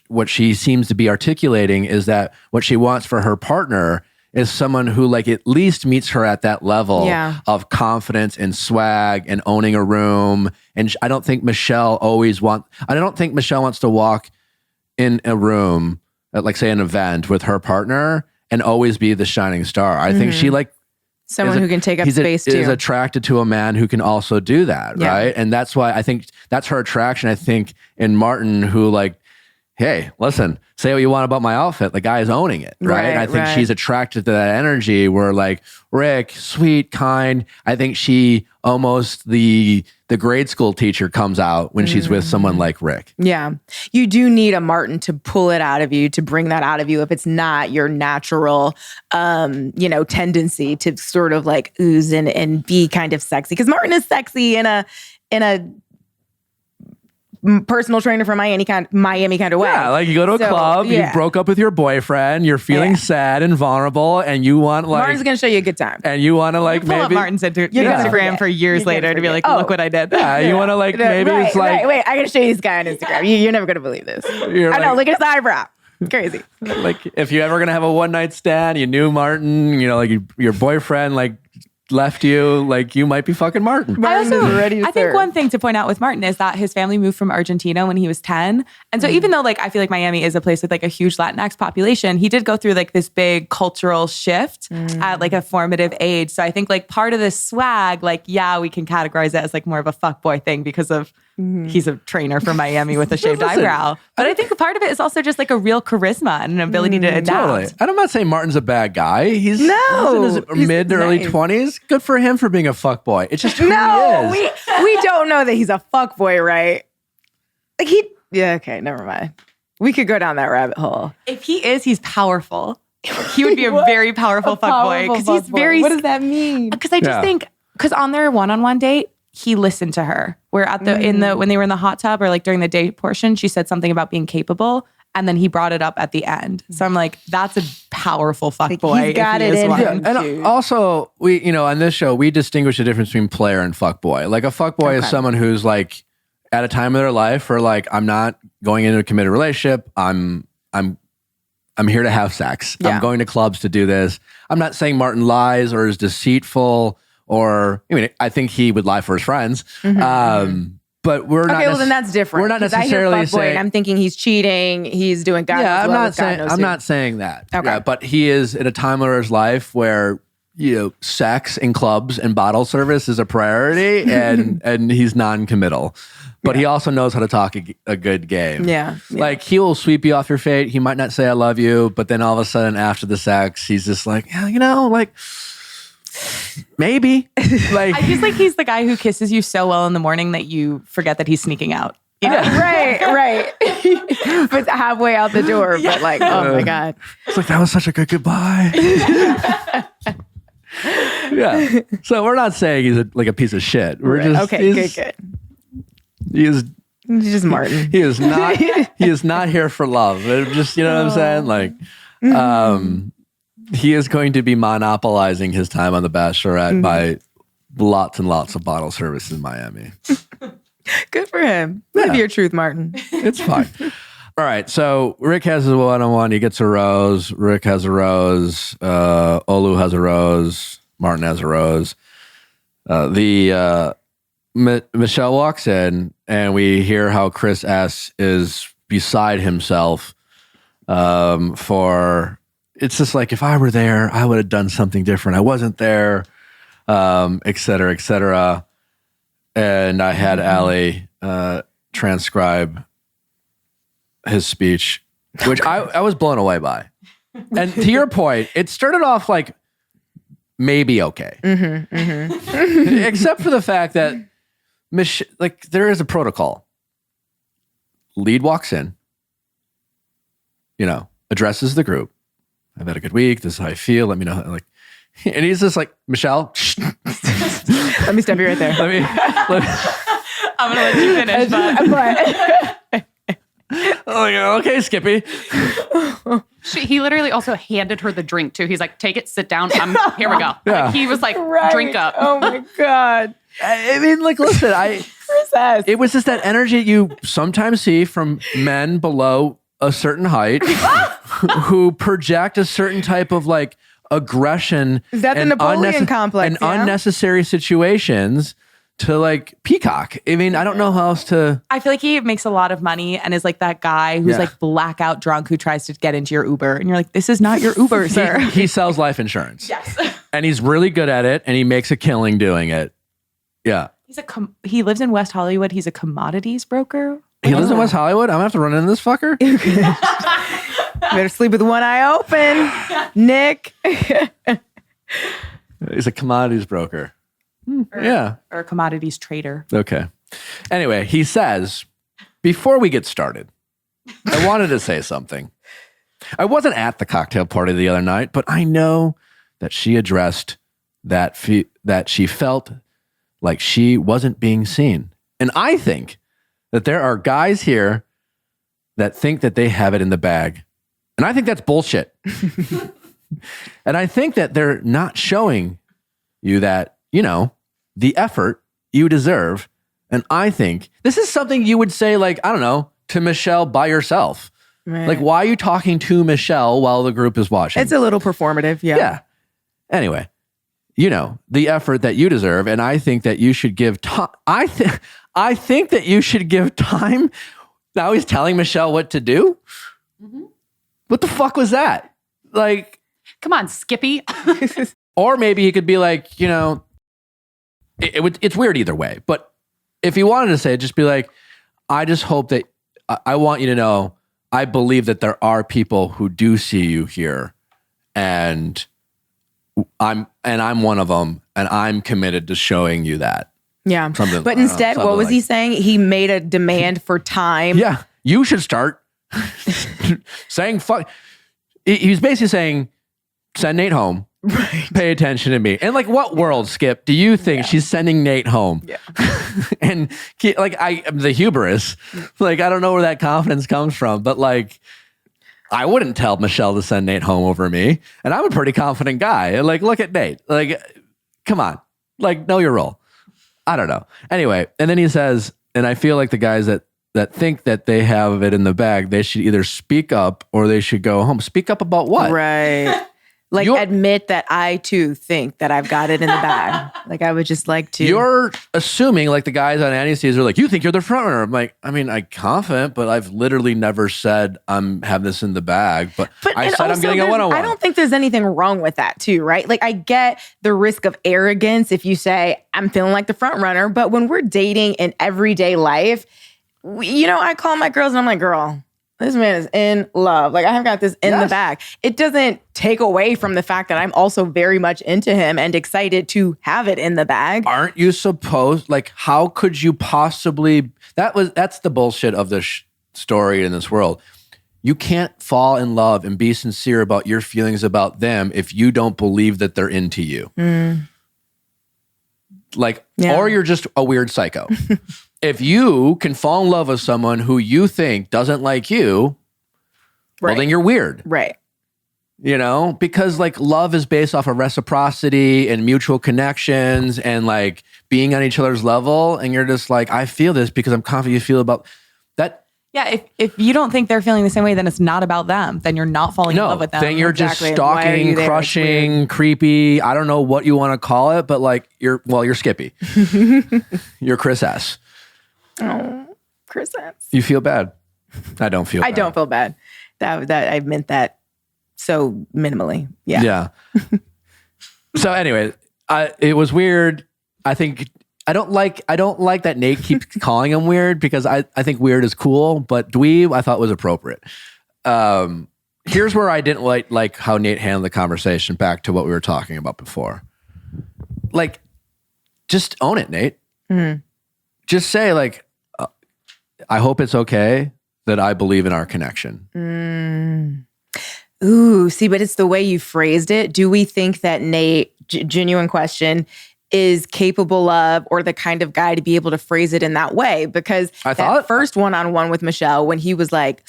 what she seems to be articulating is that what she wants for her partner is someone who like at least meets her at that level of confidence and swag and owning a room. And I don't think Michelle wants to walk in a room at like say an event with her partner and always be the shining star. I think she like Someone who can take up space is too. attracted to a man who can also do that, right? And that's why I think that's her attraction. I think in Martin, who like, hey, listen, say what you want about my outfit. The guy is owning it, right? And I think she's attracted to that energy where like Rick, sweet, kind. I think she almost the grade school teacher comes out when she's with someone like Rick. Yeah. You do need a Martin to pull it out of you, to bring that out of you if it's not your natural, tendency to sort of like ooze and be kind of sexy. Because Martin is sexy in a personal trainer for Miami kind of way. Yeah, like you go to a club, you broke up with your boyfriend, you're feeling sad and vulnerable, and you want like Martin's gonna show you a good time. and you want to like pull up maybe Martin's gonna Instagram forget. for years You're gonna later to be forget. like, Oh. look what I did. yeah, you want to like maybe it's like wait, I gotta show you this guy on Instagram. You're never gonna believe this. You're I know, like- look at his eyebrow. It's crazy. like if you're ever gonna have a one night stand, you knew Martin, like your boyfriend like left you, like you might be fucking Martin. I also, ready to I think serve. one thing to point out with Martin is that his family moved from Argentina when he was 10. And so even though like, I feel like Miami is a place with like a huge Latinx population, he did go through like this big cultural shift at like a formative age. So I think like part of this swag, like, yeah, we can categorize it as like more of a fuckboy thing because of he's a trainer for Miami with a shaved eyebrow. But I think part of it is also just like a real charisma and an ability to adapt. Totally. And I'm not saying Martin's a bad guy. He's No, he's in his he's mid to early nice. 20s. Good for him for being a fuckboy. It's just who No, he is. we don't know that he's a fuckboy, right? Like okay, never mind. We could go down that rabbit hole. If he is, he's powerful. He would be a very powerful fuckboy because he's very. What does that mean? Because I just Yeah. think, because on their one-on-one date, he listened to her. Where at the when they were in the hot tub or like during the date portion, she said something about being capable, and then he brought it up at the end. So I'm like, that's a powerful fuckboy. He's got it in him. And also, we, on this show, we distinguish the difference between player and fuckboy. Like a fuckboy is someone who's like at a time of their life where like, I'm not going into a committed relationship. I'm here to have sex. Yeah. I'm going to clubs to do this. I'm not saying Martin lies or is deceitful or, I think he would lie for his friends. But we're not. Okay, well then that's different. We're not 'Cause necessarily I hear fuckboy saying. and I'm thinking he's cheating. He's doing God knows I'm what not with God saying. knows I'm who. not saying that. Okay. Yeah, but he is in a time of his life where sex in clubs and bottle service is a priority, and he's non-committal. But he also knows how to talk a good game. Yeah. Like he will sweep you off your feet. He might not say I love you, but then all of a sudden after the sex, he's just like, like maybe. Like I just like he's the guy who kisses you so well in the morning that you forget that he's sneaking out. Right. But halfway out the door, but like, oh my God. It's like, that was such a good goodbye. Yeah. So we're not saying he's a piece of shit. We're just Okay, good. He's just Martin. He is not. He is not here for love. It just, what I'm saying. Like, he is going to be monopolizing his time on The Bachelorette by lots and lots of bottle service in Miami. Good for him. Live your truth, Martin. It's fine. All right. So Rick has a one-on-one. He gets a rose. Rick has a rose. Olu has a rose. Martin has a rose. Michelle walks in, and we hear how Chris S. is beside himself. It's just like, if I were there, I would have done something different. I wasn't there, et cetera, et cetera. And I had Allie transcribe his speech, which I was blown away by. And to your point, it started off like maybe okay, except for the fact that there is a protocol. Lead walks in, addresses the group. I've had a good week. This is how I feel. Let me know. And he's just like, Michelle, Let me stop you right there. I'm gonna let you finish. Okay, Skippy. He literally also handed her the drink too. He's like, take it, sit down. Here we go. Yeah. Like, he was like, drink up. Oh my God. I mean, listen, Chris S. it was just that energy you sometimes see from men below a certain height who project a certain type of aggression. Is that the Napoleon complex? And unnecessary situations to peacock. I mean, I don't know how else to. I feel like he makes a lot of money and is like that guy who's blackout drunk who tries to get into your Uber. And you're like, this is not your Uber, sir. He sells life insurance. Yes. And he's really good at it, and he makes a killing doing it. Yeah. He lives in West Hollywood. He's a commodities broker. He lives in West Hollywood? I'm going to have to run into this fucker? Better sleep with one eye open, Nick. He's a commodities broker. Or a commodities trader. Okay. Anyway, he says, before we get started, I wanted to say something. I wasn't at the cocktail party the other night, but I know that she addressed that she felt like she wasn't being seen. And I think that there are guys here that think that they have it in the bag. And I think that's bullshit. And I think that they're not showing you that, the effort you deserve. And I think this is something you would say, I don't know, to Michelle by yourself. Right. Why are you talking to Michelle while the group is watching? It's a little performative. Yeah. Anyway, the effort that you deserve. And I think that you should give time. I think that you should give time. Now he's telling Michelle what to do. Mm-hmm. What the fuck was that? Come on, Skippy. Or maybe he could be it's weird either way. But if he wanted to say it, just be like, I just hope that I want you to know, I believe that there are people who do see you here, and I'm one of them, and I'm committed to showing you that. Yeah. But instead, what was he saying? He made a demand for time. Yeah. You should start saying fuck. He was basically saying, send Nayte home. pay attention to me. And like, what world, Skip, do you think she's sending Nayte home? Yeah. And like, the hubris, like, I don't know where that confidence comes from, but like, I wouldn't tell Michelle to send Nayte home over me. And I'm a pretty confident guy. Like, look at Nayte. Like, come on. Like, know your role. I don't know. Anyway, and then he says, and I feel like the guys that think that they have it in the bag, they should either speak up or they should go home. Speak up about what? Right. Like, admit that I too think that I've got it in the bag. Like, I would just like to. You're assuming, like, the guys on Annie's are like, you think you're the front runner. I'm like, I mean, I'm confident, but I've literally never said I'm having this in the bag. But I said I'm getting a one-on-one. I don't think there's anything wrong with that too, right? Like, I get the risk of arrogance if you say I'm feeling like the front runner, but when we're dating in everyday life, I call my girls and I'm like, girl, this man is in love. Like, I have got this in the bag. It doesn't take away from the fact that I'm also very much into him and excited to have it in the bag. Aren't you supposed, like, how could you possibly, that's the bullshit of this story in this world. You can't fall in love and be sincere about your feelings about them if you don't believe that they're into you. Or you're just a weird psycho. If you can fall in love with someone who you think doesn't like you, well, then you're weird. Right. Because like love is based off of reciprocity and mutual connections and like being on each other's level. And you're just like, I feel this because I'm confident you feel about that. Yeah, if you don't think they're feeling the same way, then it's not about them. Then you're not falling in love with them. Then you're just stalking, crushing, creepy. I don't know what you want to call it, but like you're Skippy. You're Chris S. Oh, Chris S. You feel bad. I don't feel bad. I don't feel bad. That I meant that so minimally. Yeah. Yeah. So anyway, it was weird. I think I don't like that Nayte keeps calling him weird because I think weird is cool, but dweeb I thought was appropriate. Here's where I didn't like how Nayte handled the conversation, back to what we were talking about before. Like, just own it, Nayte. Mm-hmm. Just say like, I hope it's okay that I believe in our connection. Ooh, see, but it's the way you phrased it. Do we think that Nayte, genuine question, is capable of, or the kind of guy to be able to phrase it in that way? Because that first one-on-one with Michelle, when he was like,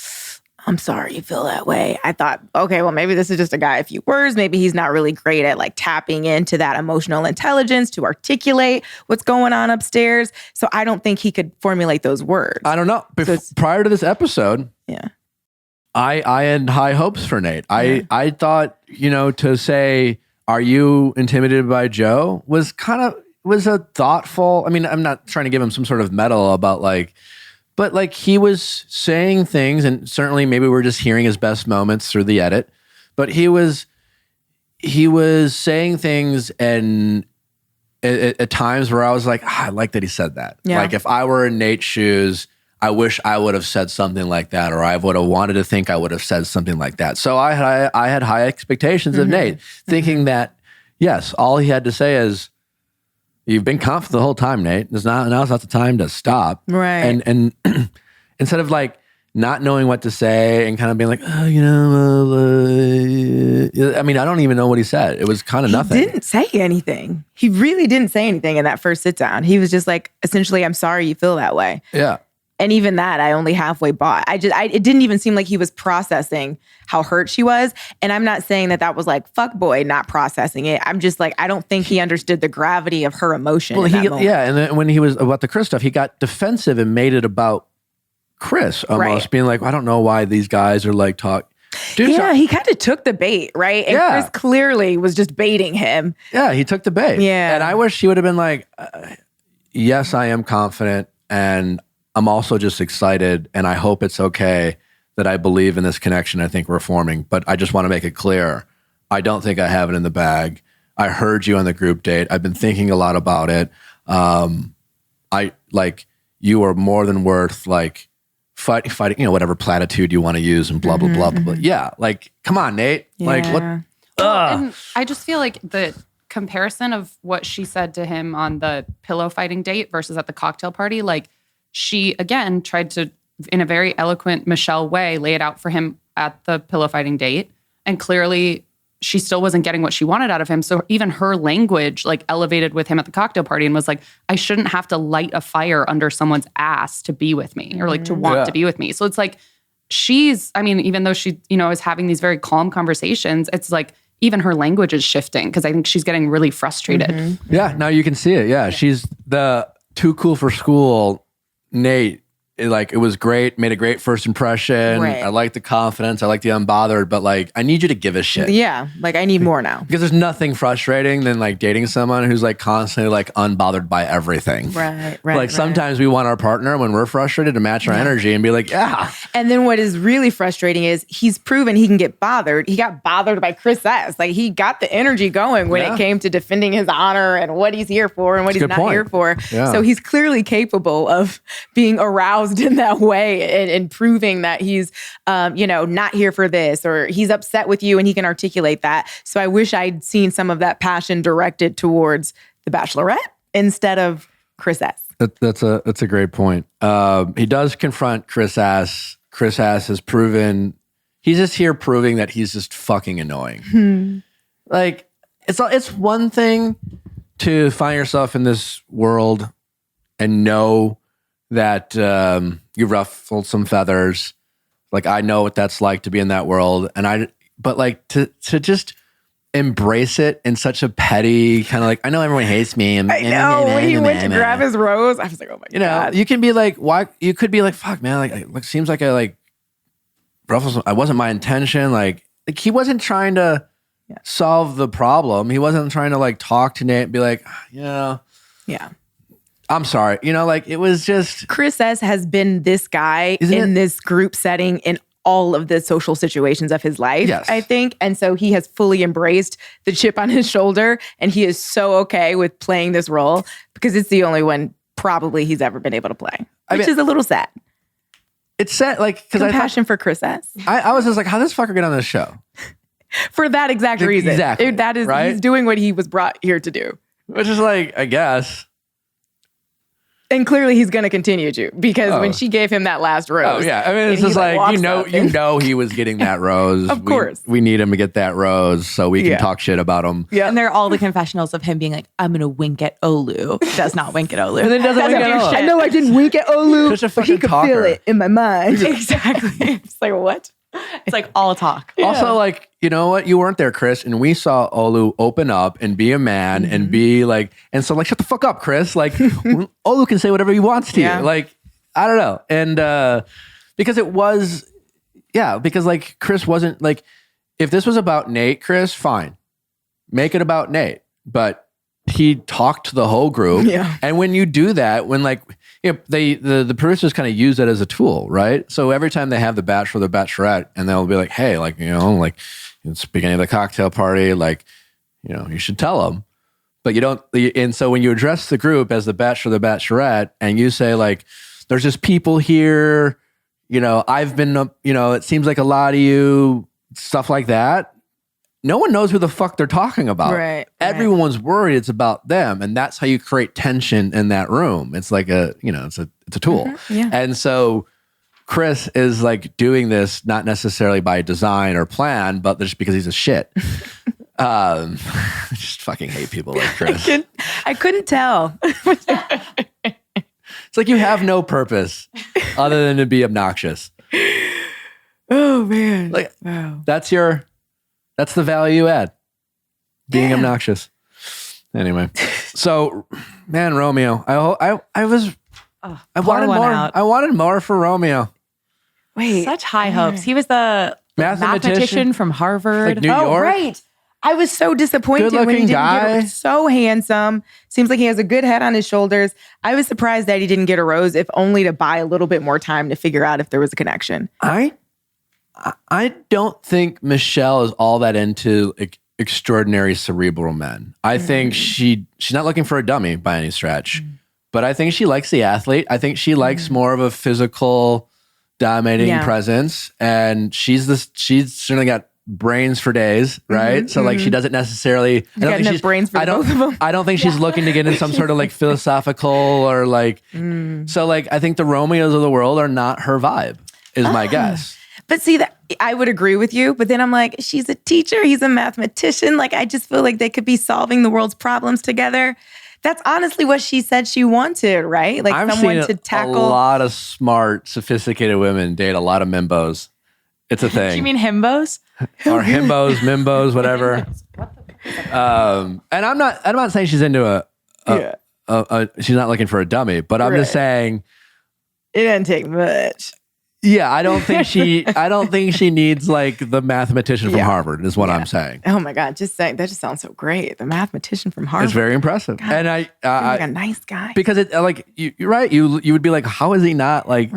I'm sorry you feel that way, I thought, okay, well, maybe this is just a guy, a few words. Maybe he's not really great at like tapping into that emotional intelligence to articulate what's going on upstairs. So I don't think he could formulate those words. I don't know. Prior to this episode, I had high hopes for Nayte. I thought, to say, are you intimidated by Joe was a thoughtful, I mean, I'm not trying to give him some sort of medal about like, but like he was saying things, and certainly maybe we're just hearing his best moments through the edit, but he was saying things and at times where I was like, I like that he said that. Yeah. Like if I were in Nayte's shoes, I wish I would have said something like that, or I would have wanted to think I would have said something like that. So I had high expectations of Nayte, thinking that, yes, all he had to say is, you've been confident the whole time, Nayte. Now's not the time to stop. Right. And instead of like not knowing what to say and kind of being like, I mean, I don't even know what he said. It was kind of nothing. He didn't say anything. He really didn't say anything in that first sit down. He was just like, essentially, I'm sorry you feel that way. Yeah. And even that, I only halfway bought. It didn't even seem like he was processing how hurt she was. And I'm not saying that was like fuck boy not processing it. I'm just like, I don't think he understood the gravity of her emotion. Well, and then when he was about the Chris stuff, he got defensive and made it about Chris almost, being like, I don't know why these guys are like talk. Dude, he kind of took the bait, right? And Chris clearly was just baiting him. Yeah, he took the bait. Yeah. And I wish he would have been like, yes, I am confident, and I'm also just excited, and I hope it's okay that I believe in this connection I think we're forming. But I just want to make it clear, I don't think I have it in the bag. I heard you on the group date. I've been thinking a lot about it. You are more than worth like fighting, whatever platitude you want to use and blah, blah, blah, blah, blah. Yeah. Like, come on, Nayte. Yeah. Like what? And I just feel like the comparison of what she said to him on the pillow fighting date versus at the cocktail party, like, she, again, tried to, in a very eloquent Michelle way, lay it out for him at the pillow fighting date. And clearly she still wasn't getting what she wanted out of him. So even her language like elevated with him at the cocktail party and was like, I shouldn't have to light a fire under someone's ass to be with me or like to want to be with me. So it's like, even though she, is having these very calm conversations, it's like even her language is shifting because I think she's getting really frustrated. Yeah, now you can see it. Yeah, she's the too cool for school Nayte. It was great, made a great first impression. Right. I like the confidence. I like the unbothered, but like, I need you to give a shit. Yeah, like I need more now. Because there's nothing frustrating than like dating someone who's like constantly like unbothered by everything. Right. Like sometimes we want our partner when we're frustrated to match our energy and be like, yeah. And then what is really frustrating is he's proven he can get bothered. He got bothered by Chris S. Like he got the energy going when it came to defending his honor and what he's here for and what he's not here for. Yeah. So he's clearly capable of being aroused in that way and proving that he's, not here for this or he's upset with you and he can articulate that. So I wish I'd seen some of that passion directed towards the Bachelorette instead of Chris S. That's a great point. He does confront Chris S. Chris S. has proven he's just here proving that he's just fucking annoying. Like it's one thing to find yourself in this world and know that you ruffled some feathers. Like I know what that's like to be in that world, but like to just embrace it in such a petty kind of like, I know everyone hates me. And I know when he went to grab his rose, I was like, oh my God. You can be like, why? You could be like, fuck, man. Like seems like I like ruffled. I wasn't my intention. Like he wasn't trying to solve the problem. He wasn't trying to like talk to Nayte and be like, yeah. I'm sorry. It was just... Chris S. has been this guy in this group setting in all of the social situations of his life, I think. And so he has fully embraced the chip on his shoulder and he is so okay with playing this role because it's the only one probably he's ever been able to play, which is a little sad. It's sad, because compassion for Chris S. I was just like, how does this fucker get on this show? For that exact reason. Exactly. That is, right? He's doing what he was brought here to do. Which is like, I guess... And clearly he's going to continue to because when she gave him that last rose. Oh, yeah. I mean, it's just like, he was getting that rose. Of course. We need him to get that rose so we can talk shit about him. Yeah. And there are all the confessionals of him being like, I'm going to wink at Olu. Does not wink at Olu. And then doesn't wink at Olu. I know I didn't wink at Olu, but he could feel it in my mind. Exactly. It's like, what? It's like all talk. Yeah. Also, like, you know what? You weren't there, Chris. And we saw Olu open up and be a man and be like, and so like, shut the fuck up, Chris. Like, Olu can say whatever he wants to you. Like, I don't know. And because it was, because like Chris wasn't like, if this was about Nayte, Chris, fine. Make it about Nayte. But he talked to the whole group. Yeah. And when you do that, when like, the producers kind of use it as a tool, right? So every time they have the Bachelor, the Bachelorette, and they'll be like, hey, like, like it's the beginning of the cocktail party, like, you should tell them. But you don't, and so when you address the group as the Bachelor, the Bachelorette, and you say like, there's just people here, I've been, it seems like a lot of you, stuff like that. No one knows who the fuck they're talking about. Right. Everyone's worried it's about them. And that's how you create tension in that room. It's like it's a tool. Mm-hmm. Yeah. And so Chris is like doing this, not necessarily by design or plan, but just because he's a shit. I just fucking hate people like Chris. I couldn't tell. It's like you have no purpose other than to be obnoxious. Oh man. Like that's the value add. Being obnoxious. Anyway. So, man, Romeo. I wanted more. I wanted more for Romeo. Wait. Such high hopes. He was the mathematician from Harvard. Like New York. Right. I was so disappointed when he didn't get it. So handsome. Seems like he has a good head on his shoulders. I was surprised that he didn't get a rose, if only to buy a little bit more time to figure out if there was a connection. I don't think Michelle is all that into extraordinary cerebral men. I think she's not looking for a dummy by any stretch, but I think she likes the athlete. I think she likes more of a physical dominating presence, and she's certainly got brains for days, right? So like she doesn't necessarily. I don't think she's brains for both of them. I don't think she's looking to get in some sort of like philosophical or like. So like I think the Romeos of the world are not her vibe. Is my guess. But see, that I would agree with you. But then I'm like, she's a teacher. He's a mathematician. Like, I just feel like they could be solving the world's problems together. That's honestly what she said she wanted, right? Like I've someone seen to tackle. a lot of smart, sophisticated women date a lot of mimbos. It's a thing. Do you mean himbos? Or himbos, mimbos, whatever. And I'm not saying she's into she's not looking for a dummy, but I'm just saying it doesn't take much. Yeah, I don't think she needs like the mathematician from Harvard is what I'm saying. Oh my God, just saying that just sounds so great. The mathematician from Harvard. It's very impressive. God, and I like a nice guy. Because it like you're right. You would be like, how is he not like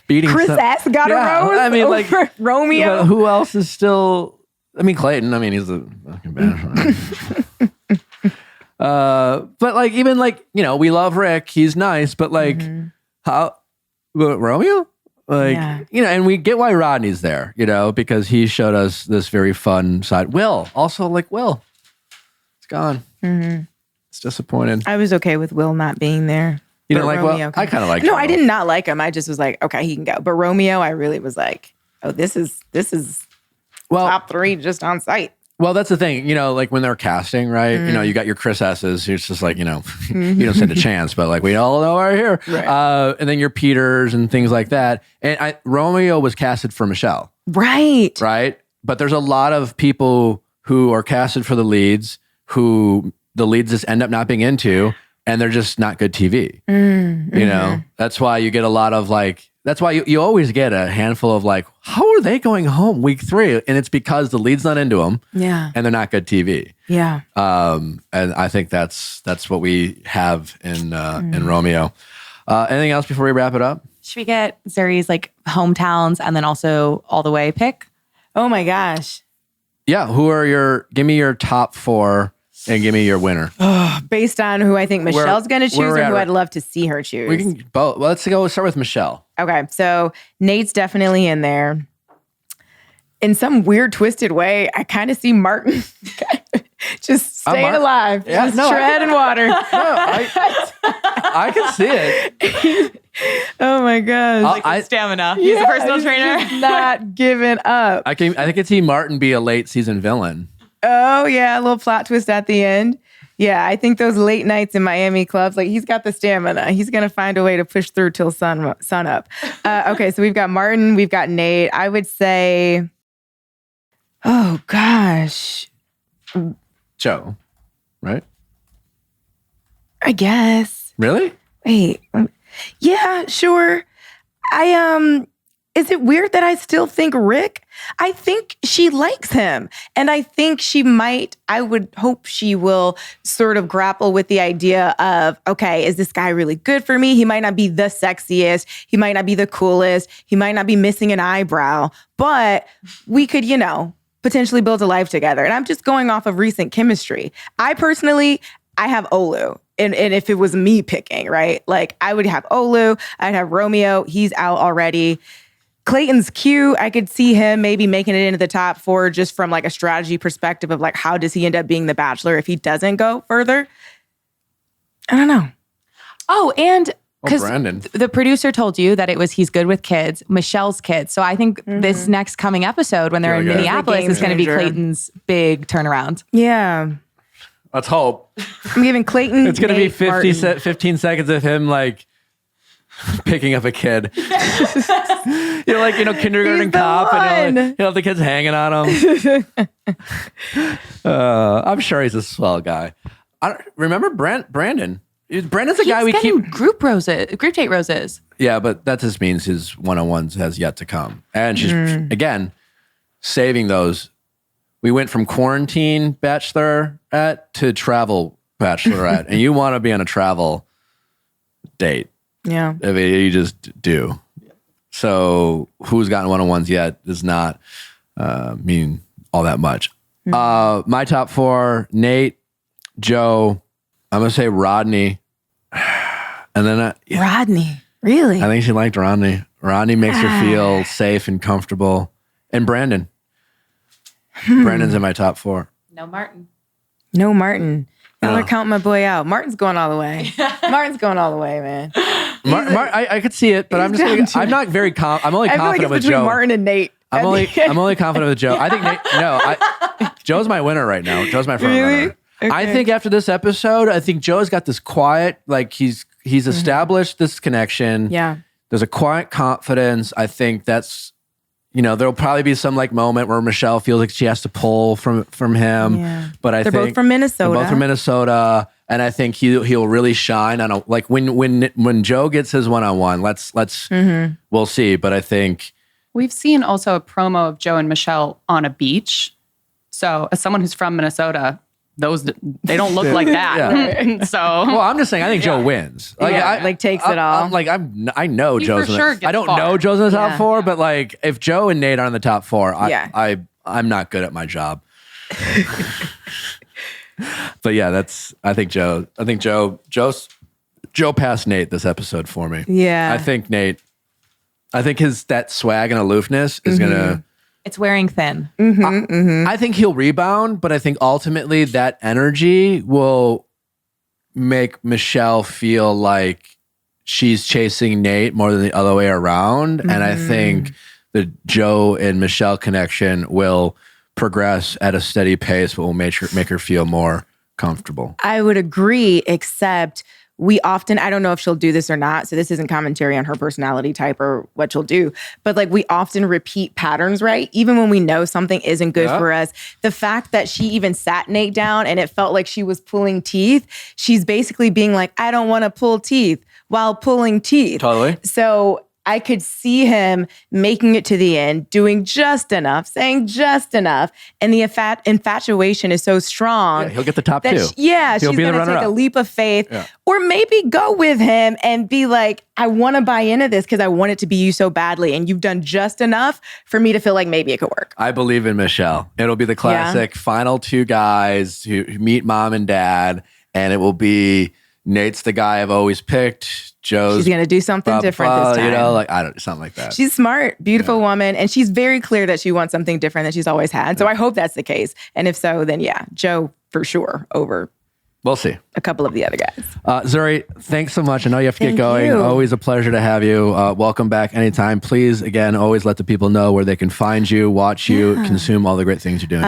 beating Chris S got a rose? I mean, like Romeo. Who else is still? I mean, Clayton. I mean, he's the fucking bachelor. But like even like we love Rick. He's nice, but like how Romeo? Like and we get why Rodney's there. Because he showed us this very fun side. Will also like Will. It's gone. It's disappointing. I was okay with Will not being there. You didn't like Will? I kind of like. No, I did not like him. I just was like, okay, he can go. But Romeo, I really was like, oh, this is top 3 just on site. Well, that's the thing, like when they're casting, right? You got your Chris S's who's just like, you don't stand a chance, but like we all know are here. Right. And then your Peters and things like that. And Romeo was casted for Michelle. Right. Right. But there's a lot of people who are casted for the leads who the leads just end up not being into, and they're just not good TV. That's why you get a lot of like, that's why you always get a handful of like, how are they going home week 3? And it's because the lead's not into them. Yeah. And they're not good TV. Yeah. And I think that's what we have in Romeo. Anything else before we wrap it up? Should we get Zuri's like hometowns and then also all the way pick? Oh my gosh. Yeah. Give me your top 4 and give me your winner. Based on who I think Michelle's going to choose or who I'd love to see her choose. We can both. Well, let's start with Michelle. Okay. So Nayte's definitely in there. In some weird, twisted way, I kind of see Martin just staying alive. Yeah, just treading water. No, I can see it. Oh my gosh. Like stamina. He's a personal trainer. Not giving up. I can see Martin be a late season villain. Oh, yeah. A little plot twist at the end. Yeah, I think those late nights in Miami clubs, like he's got the stamina. He's going to find a way to push through till sun up. Okay, so we've got Martin. We've got Nayte. I would say, oh, gosh. Joe, right? I guess. Really? Wait. Yeah, sure. Is it weird that I still think Rick? I think she likes him. And I think I would hope she will sort of grapple with the idea of, okay, is this guy really good for me? He might not be the sexiest. He might not be the coolest. He might not be missing an eyebrow. But we could, potentially build a life together. And I'm just going off of recent chemistry. I have Olu. And if it was me picking, right? Like I would have Olu. I'd have Romeo. He's out already. Clayton's cute. I could see him maybe making it into the top 4 just from like a strategy perspective of like, how does he end up being the Bachelor if he doesn't go further? I don't know. Oh, and because Brandon. The producer told you that he's good with kids, Michelle's kids. So I think this next coming episode when they're in Minneapolis is going to be Clayton's big turnaround. Yeah. Let's hope. I'm giving Clayton. It's going to be 15 seconds of him like picking up a kid. Kindergarten cop, and the kid's hanging on him. I'm sure he's a swell guy. Remember Brandon? Brandon's a guy we keep group date roses. Yeah, but that just means his one-on-ones has yet to come, and she's again saving those. We went from quarantine bachelorette to travel bachelorette, and you want to be on a travel date. Yeah. I mean, you just do. So who's gotten one-on-ones yet does not mean all that much. My top 4, Nayte, Joe, I'm going to say Rodney. And then Rodney, really? I think she liked Rodney. Rodney makes her feel safe and comfortable. And Brandon. Brandon's in my top 4. No Martin. Y'all are counting my boy out. Martin's going all the way. Martin's going all the way, man. I could see it, but I'm just I'm not very I'm only I feel like confident it's with between Joe. Martin and Nate. I'm only confident with Joe. I think Joe's my winner right now. Joe's my front runner. Okay. I think after this episode, I think Joe's got this quiet, like he's established this connection. Yeah. There's a quiet confidence. I think that's, there'll probably be some like moment where Michelle feels like she has to pull from him. Yeah. But they're both from Minnesota. They're both from Minnesota. And I think he'll really shine on when Joe gets his one-on-one, we'll see. But I think we've seen also a promo of Joe and Michelle on a beach. So as someone who's from Minnesota, they don't look like that. Yeah. So, well, I'm just saying, I think Joe wins. Takes it all. I know Joe's. For sure I don't far. know Joe's in the top four, but like if Joe and Nate are in the top four, I'm not good at my job. But yeah, I think Joe passed Nate this episode for me. Yeah, I think that swag and aloofness is gonna. It's wearing thin. I think he'll rebound, but I think ultimately that energy will make Michelle feel like she's chasing Nate more than the other way around. And I think the Joe and Michelle connection will progress at a steady pace, but will make her feel more comfortable. I would agree, except we often, I don't know if she'll do this or not, so this isn't commentary on her personality type or what she'll do, but like we often repeat patterns, right? Even when we know something isn't good for us. The fact that she even sat Nate down and it felt like she was pulling teeth, she's basically being like, I don't want to pull teeth while pulling teeth. Totally. So I could see him making it to the end, doing just enough, saying just enough. And the infatuation is so strong. Yeah, he'll get the top two. She's He'll be going the to take runner-up. a leap of faith. Yeah. Or maybe go with him and be like, I want to buy into this because I want it to be you so badly. And you've done just enough for me to feel like maybe it could work. I believe in Michelle. It'll be the classic final two guys who meet mom and dad. And it will be Nate's the guy I've always picked. Joe's she's going to do something different this time. Something like that. She's smart, beautiful woman. And she's very clear that she wants something different than she's always had. So I hope that's the case. And if so, then Joe for sure over we'll see. A couple of the other guys. Zuri, thanks so much. I know you have to get going. You. Always a pleasure to have you. Welcome back anytime. Please, again, always let the people know where they can find you, watch you, consume all the great things you're doing.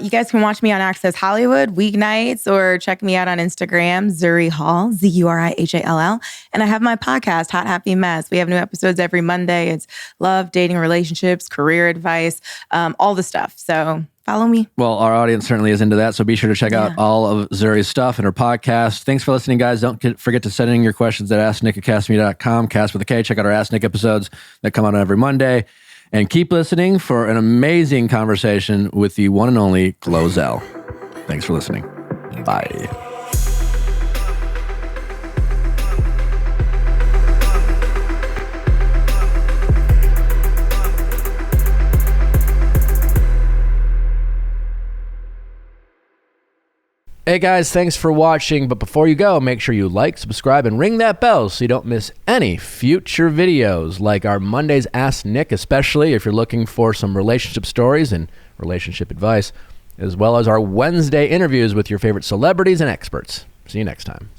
You guys can watch me on Access Hollywood weeknights or check me out on Instagram, Zuri Hall, Zurihall. And I have my podcast, Hot Happy Mess. We have new episodes every Monday. It's love, dating, relationships, career advice, all the stuff. So follow me. Well, our audience certainly is into that, so be sure to check out all of Zuri's stuff and her podcast. Thanks for listening, guys. Don't forget to send in your questions at asknick@castme.com, cast with a K. Check out our Ask Nick episodes that come out every Monday. And keep listening for an amazing conversation with the one and only Glozell. Thanks for listening. Bye. Hey guys, thanks for watching. But before you go, make sure you like, subscribe, and ring that bell so you don't miss any future videos like our Monday's Ask Nick, especially if you're looking for some relationship stories and relationship advice, as well as our Wednesday interviews with your favorite celebrities and experts. See you next time.